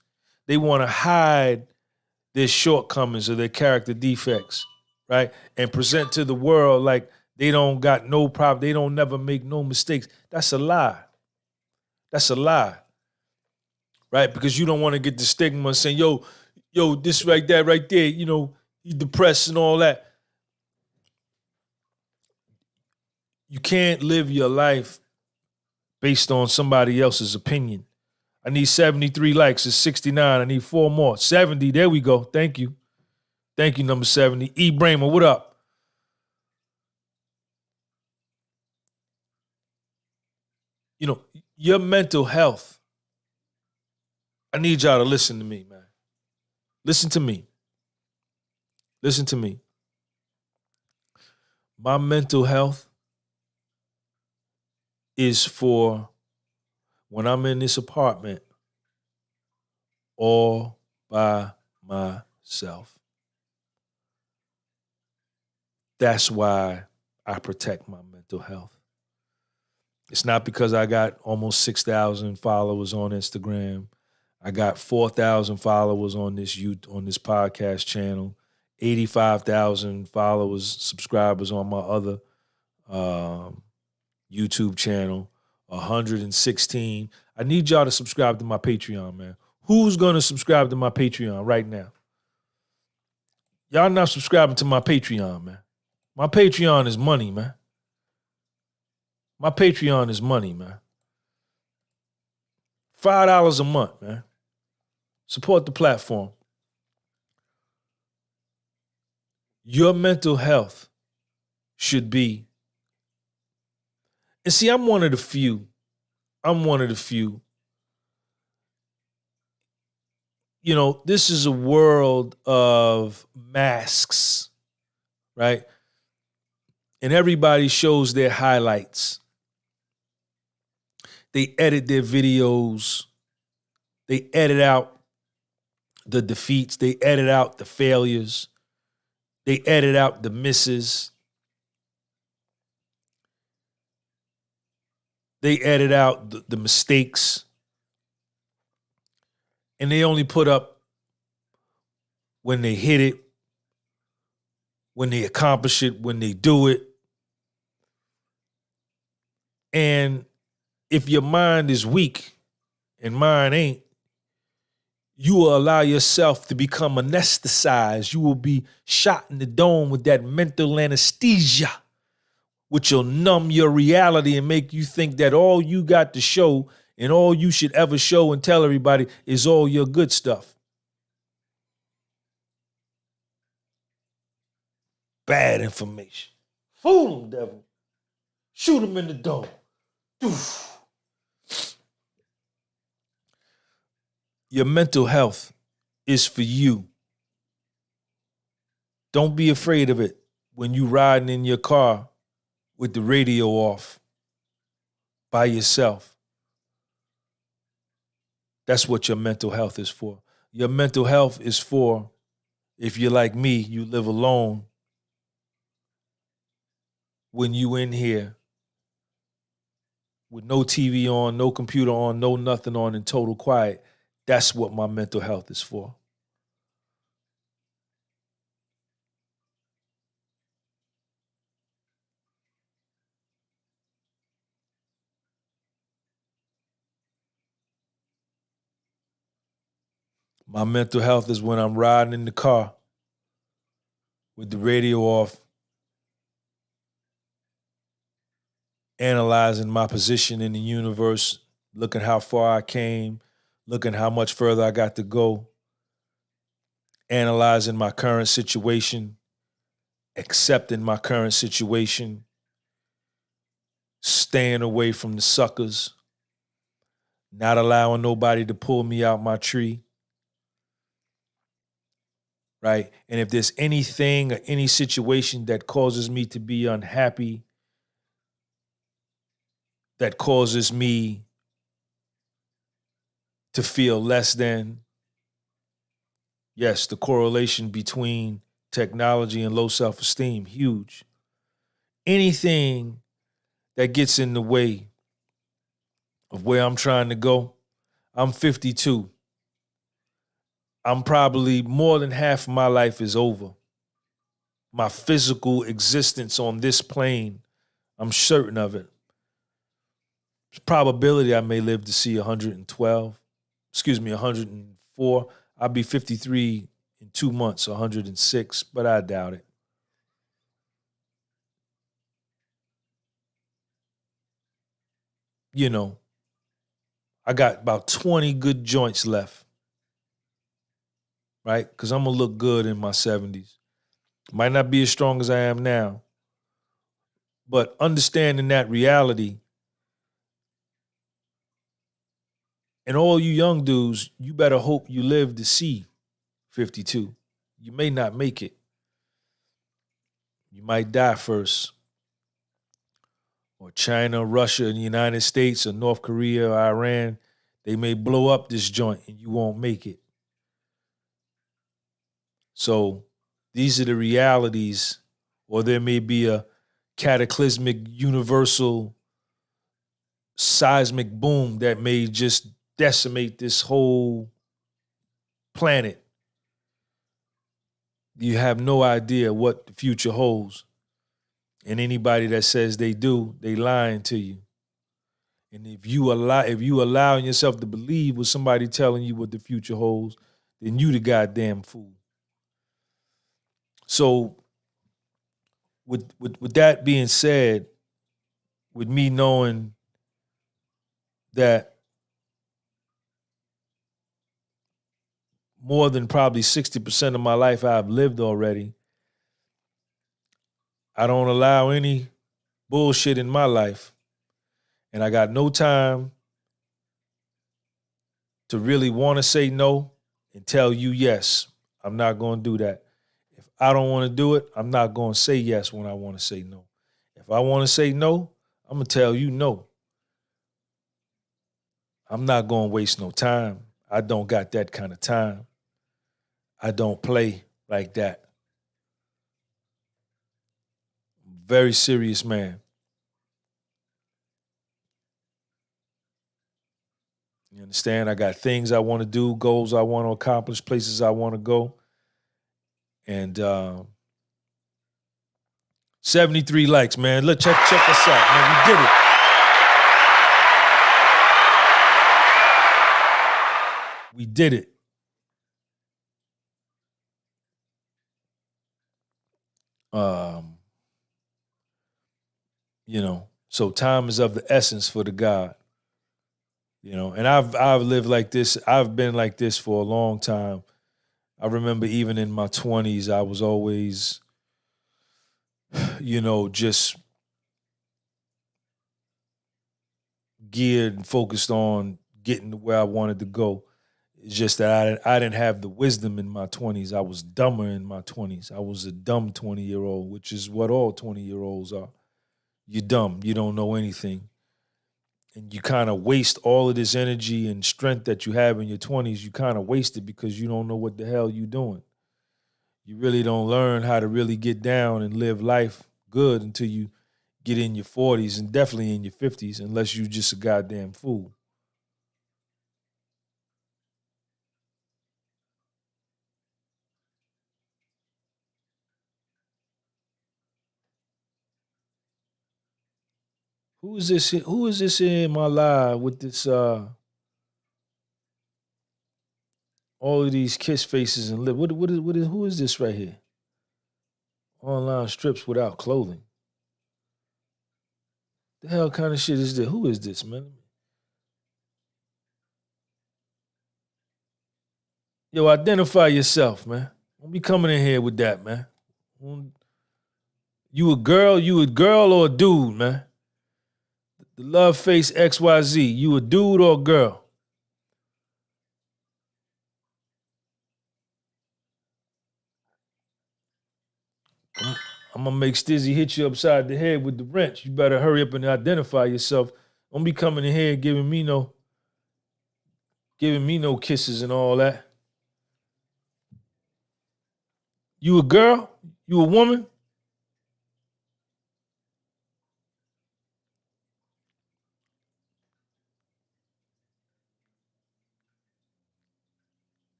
They want to hide their shortcomings or their character defects, right? And present to the world like they don't got no problem. They don't never make no mistakes. That's a lie. That's a lie, right? Because you don't want to get the stigma saying, yo, this right there, right there, you know, he's depressed and all that. You can't live your life based on somebody else's opinion. I need 73 likes. It's 69. I need 4 more. 70. There we go. Thank you. Thank you, number 70. E. Bramer, what up? You know, your mental health. I need y'all to listen to me, man. Listen to me. Listen to me. My mental health is for when I'm in this apartment all by myself. That's why I protect my mental health. It's not because I got almost 6,000 followers on Instagram. I got 4,000 followers on this podcast channel, 85,000 followers, subscribers on my other YouTube channel, 116. I need y'all to subscribe to my Patreon, man. Who's going to subscribe to my Patreon right now? Y'all not subscribing to my Patreon, man. My Patreon is money, man. My Patreon is money, man. $5 a month, man. Support the platform. Your mental health should be. And see, I'm one of the few. You know, this is a world of masks, right? And everybody shows their highlights. They edit their videos. They edit out the defeats. They edit out the failures. They edit out the misses. They edit out the mistakes. And they only put up when they hit it, when they accomplish it, when they do it. And if your mind is weak and mine ain't, you will allow yourself to become anesthetized. You will be shot in the dome with that mental anesthesia, which will numb your reality and make you think that all you got to show and all you should ever show and tell everybody is all your good stuff. Bad information. Fool them, devil. Shoot them in the dome. Doof. Your mental health is for you. Don't be afraid of it when you riding in your car with the radio off. by yourself. That's what your mental health is for. Your mental health is for, if you're like me, you live alone. When you in here with no TV on, no computer on, no nothing on, in total quiet, that's what my mental health is for. My mental health is when I'm riding in the car with the radio off, analyzing my position in the universe, looking how far I came, looking how much further I got to go, analyzing my current situation, accepting my current situation, staying away from the suckers, not allowing nobody to pull me out my tree, right? And if there's anything or any situation that causes me to be unhappy, that causes me to feel less than, yes, the correlation between technology and low self-esteem, huge. Anything that gets in the way of where I'm trying to go, I'm 52. I'm probably more than half of my life is over. My physical existence on this plane, I'm certain of it. There's probability I may live to see 104. I'll be 53 in 2 months, 106, but I doubt it. You know, I got about 20 good joints left, right? Because I'm going to look good in my 70s. Might not be as strong as I am now, but understanding that reality, and all you young dudes, you better hope you live to see 52. You may not make it. You might die first. Or China, Russia, and the United States, or North Korea, or Iran, they may blow up this joint and you won't make it. So these are the realities, or there may be a cataclysmic, universal, seismic boom that may just decimate this whole planet. You have no idea what the future holds. And anybody that says they do, they lying to you. And if you allowing yourself to believe what somebody telling you what the future holds, then you the goddamn fool. So with that being said, with me knowing that more than probably 60% of my life I've lived already, I don't allow any bullshit in my life. And I got no time to really want to say no and tell you yes. I'm not going to do that. If I don't want to do it, I'm not going to say yes when I want to say no. If I want to say no, I'm going to tell you no. I'm not going to waste no time. I don't got that kind of time. I don't play like that. Very serious man. You understand? I got things I want to do, goals I want to accomplish, places I want to go. And 73 likes, man. Let's check us out, man. We did it. We did it. You know, so time is of the essence for the God. You know, and I've lived like this. I've been like this for a long time. I remember even in my 20s, I was always, you know, just geared and focused on getting to where I wanted to go. It's just that I didn't have the wisdom in my 20s. I was dumber in my 20s. I was a dumb 20-year-old, which is what all 20-year-olds are. You're dumb. You don't know anything. and you kind of waste all of this energy and strength that you have in your 20s. You kind of waste it because you don't know what the hell you're doing. You really don't learn how to really get down and live life good until you get in your 40s and definitely in your 50s, unless you're just a goddamn fool. Who is this? Who is this in my live with this? All of these kiss faces and lip. Who is this right here? Online strips without clothing. The hell kind of shit is this? Who is this, man? Yo, identify yourself, man. Don't be coming in here with that, man. You a girl or a dude, man? The love face XYZ. You a dude or a girl? I'm gonna make Stizzy hit you upside the head with the wrench. You better hurry up and identify yourself. Don't be coming in here and giving me no kisses and all that. You a girl? You a woman?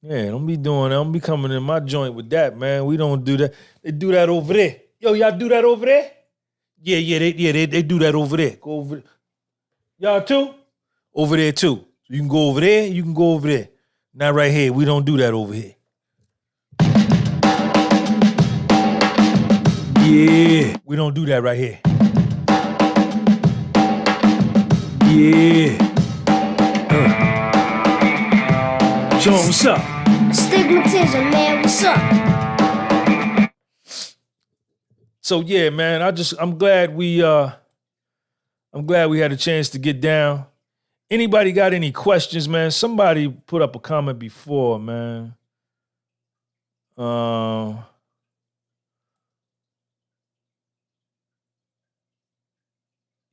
Yeah, don't be doing that. Don't be coming in my joint with that, man. We don't do that. They do that over there. Yo, y'all do that over there? Yeah, they do that over there. Go over there. Y'all too? Over there too. You can go over there, you can go over there. Not right here. We don't do that over here. Yeah, we don't do that right here. Yeah. Show 'em what's up. Stigmatism, man, what's up? So yeah, man, I'm glad we had a chance to get down. Anybody got any questions, man? Somebody put up a comment before, man.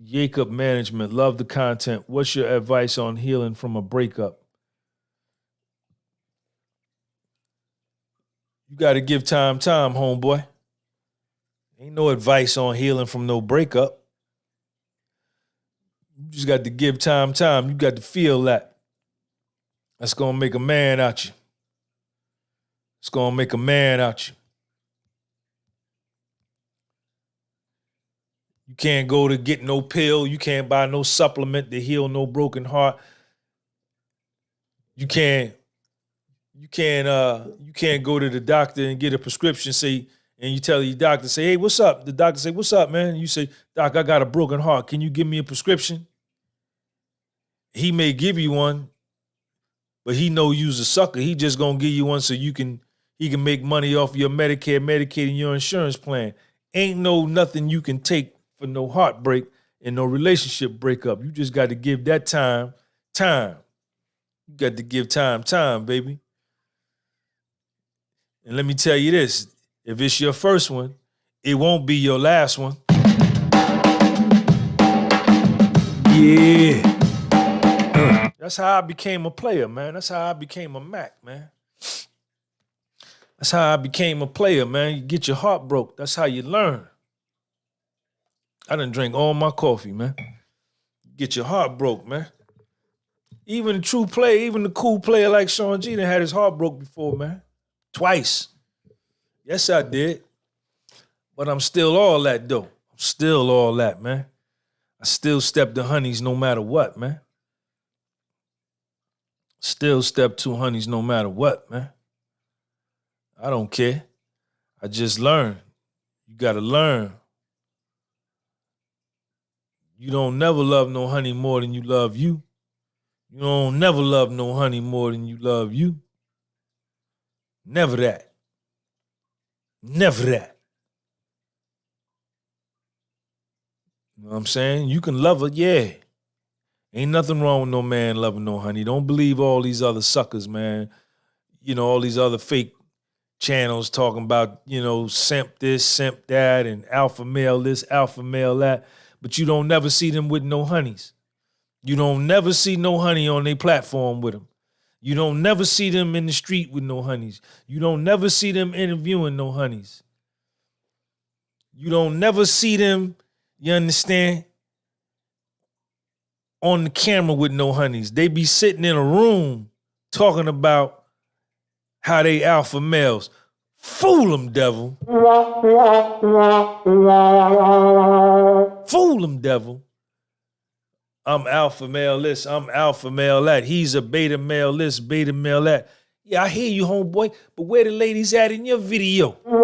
Jacob Management, love the content. What's your advice on healing from a breakup? You got to give time, homeboy. Ain't no advice on healing from no breakup. You just got to give time. You got to feel that. That's going to make a man out you. It's going to make a man out you. You can't go to get no pill. You can't buy no supplement to heal no broken heart. You can't go to the doctor and get a prescription, and you tell your doctor, say, hey, what's up? The doctor say, what's up, man? You say, doc, I got a broken heart. Can you give me a prescription? He may give you one, but he know you's a sucker. He just gonna give you one so he can make money off your Medicare, Medicaid, and your insurance plan. Ain't nothing you can take for no heartbreak and no relationship breakup. You just got to give that time. You got to give time, baby. And let me tell you this, if it's your first one, it won't be your last one. Yeah. That's how I became a player, man. That's how I became a Mac, man. That's how I became a player, man. You get your heart broke. That's how you learn. I done drank all my coffee, man. Get your heart broke, man. Even the true player, even the cool player like Sean G done had his heart broke before, man. Twice. Yes, I did. But I'm still all that, though. I'm still all that, man. I still step the honeys no matter what, man. Still step two honeys no matter what, man. I don't care. I just learn. You got to learn. You don't never love no honey more than you love you. You don't never love no honey more than you love you. Never that. Never that. You know what I'm saying? You can love her, yeah. Ain't nothing wrong with no man loving no honey. Don't believe all these other suckers, man. You know, all these other fake channels talking about, simp this, simp that, and alpha male this, alpha male that. but you don't never see them with no honeys. You don't never see no honey on their platform with them. You don't never see them in the street with no honeys. You don't never see them interviewing no honeys. You don't never see them, you understand, on the camera with no honeys. They be sitting in a room talking about how they alpha males. Fool them, devil. Fool them, devil. I'm alpha male this, I'm alpha male that. He's a beta male this, beta male that. Yeah, I hear you, homeboy, but where the ladies at in your video? You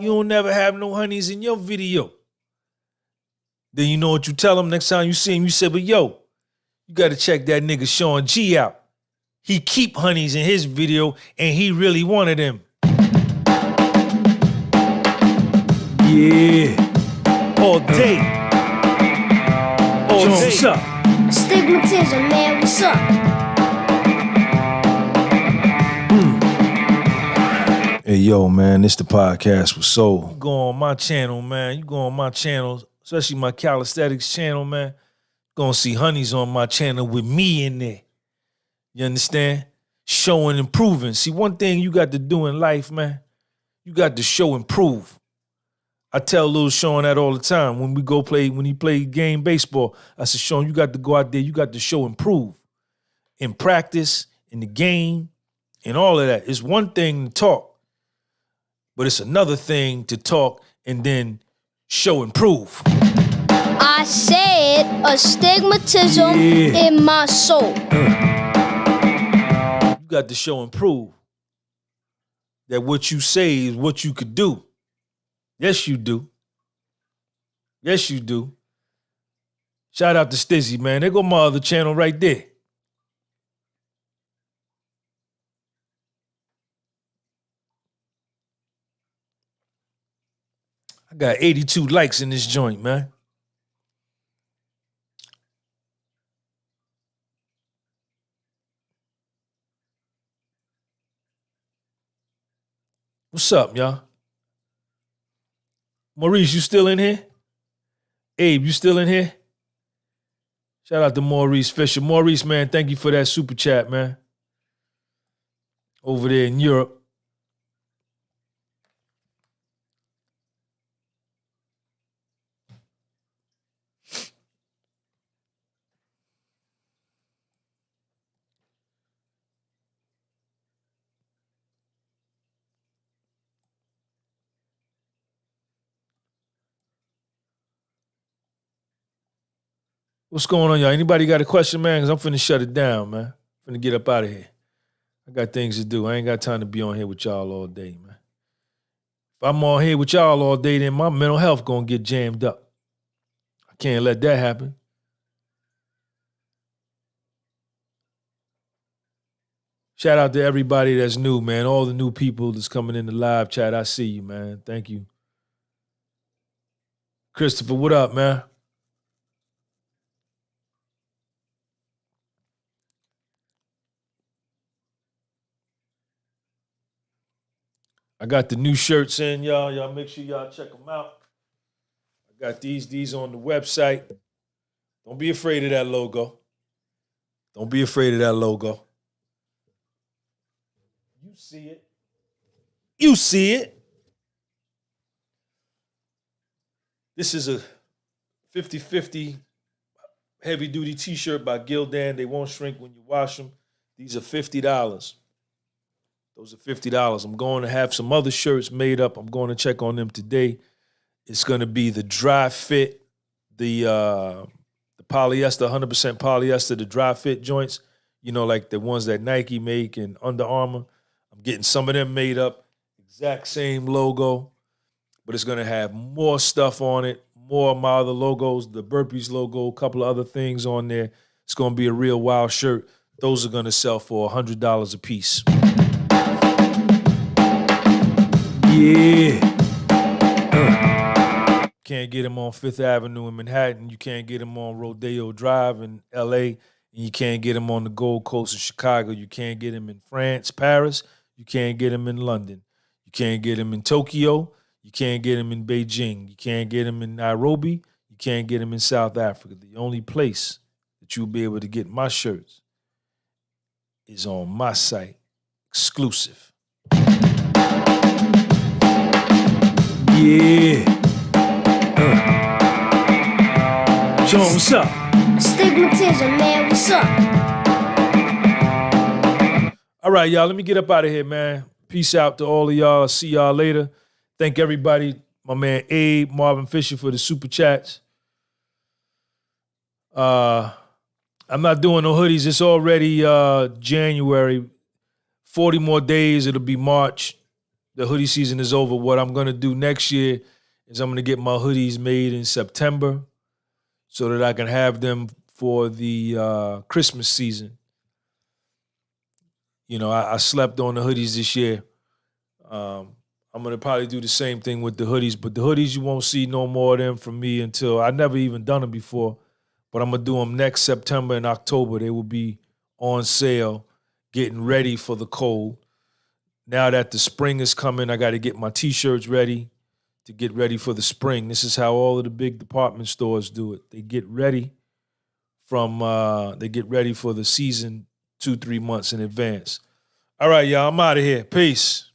don't never have no honeys in your video. Then you know what you tell them next time you see him? You say, but yo, you got to check that nigga Sean G out. He keep honeys in his video, and he really wanted them. Yeah. All day. All day. What's up? Astigmatism, man, what's up? Hey, yo, man, this the podcast with Soul. You go on my channel, man. You go on my channel, especially my calisthenics channel, man. Gonna see honeys on my channel with me in there. You understand? Showing and proving. See, one thing you got to do in life, man, you got to show and prove. I tell Lil Sean that all the time when he play game baseball. I said, Sean, you got to go out there, you got to show and prove. In practice, in the game, and all of that. It's one thing to talk, but it's another thing to talk and then show and prove. I said astigmatism in my soul. You got to show and prove that what you say is what you could do. Yes, you do. Yes, you do. Shout out to Stizzy, man. There go my other channel right there. I got 82 likes in this joint, man. What's up, y'all? Maurice, you still in here? Abe, you still in here? Shout out to Maurice Fisher. Maurice, man, thank you for that super chat, man. Over there in Europe. What's going on, y'all? Anybody got a question, man? Because I'm finna shut it down, man. Finna get up out of here. I got things to do. I ain't got time to be on here with y'all all day, man. If I'm on here with y'all all day, then my mental health gonna get jammed up. I can't let that happen. Shout out to everybody that's new, man. All the new people that's coming in the live chat. I see you, man. Thank you. Christopher, what up, man? I got the new shirts in, y'all. Y'all make sure y'all check them out. I got these on the website. Don't be afraid of that logo. Don't be afraid of that logo. You see it. You see it. This is a 50-50 heavy-duty t-shirt by Gildan. They won't shrink when you wash them. These are $50. Those are $50. I'm going to have some other shirts made up. I'm going to check on them today. It's going to be the dry fit, the polyester, 100% polyester, the dry fit joints, you know, like the ones that Nike make and Under Armour. I'm getting some of them made up, exact same logo, but it's going to have more stuff on it, more of my other logos, the Burpees logo, a couple of other things on there. It's going to be a real wild shirt. Those are going to sell for $100 a piece. Yeah. Can't get them on Fifth Avenue in Manhattan. You can't get them on Rodeo Drive in LA. And you can't get them on the Gold Coast in Chicago. You can't get them in France, Paris. You can't get them in London. You can't get them in Tokyo. You can't get them in Beijing. You can't get them in Nairobi. You can't get them in South Africa. The only place that you'll be able to get my shirts is on my site, exclusive. Yeah. Sean, what's up? Stigmatism, man, what's up? All right, y'all, let me get up out of here, man. Peace out to all of y'all. See y'all later. Thank everybody. My man Abe, Marvin Fisher for the super chats. I'm not doing no hoodies. It's already January. 40 more days, it'll be March. The hoodie season is over. What I'm going to do next year is I'm going to get my hoodies made in September so that I can have them for the Christmas season. You know, I slept on the hoodies this year. I'm going to probably do the same thing with the hoodies, but the hoodies, you won't see no more of them from me until, I never even done them before, but I'm going to do them next September and October. They will be on sale, getting ready for the cold. Now that the spring is coming, I got to get my T-shirts ready to get ready for the spring. This is how all of the big department stores do it. They get ready for the season 2-3 months in advance. All right, y'all, I'm out of here. Peace.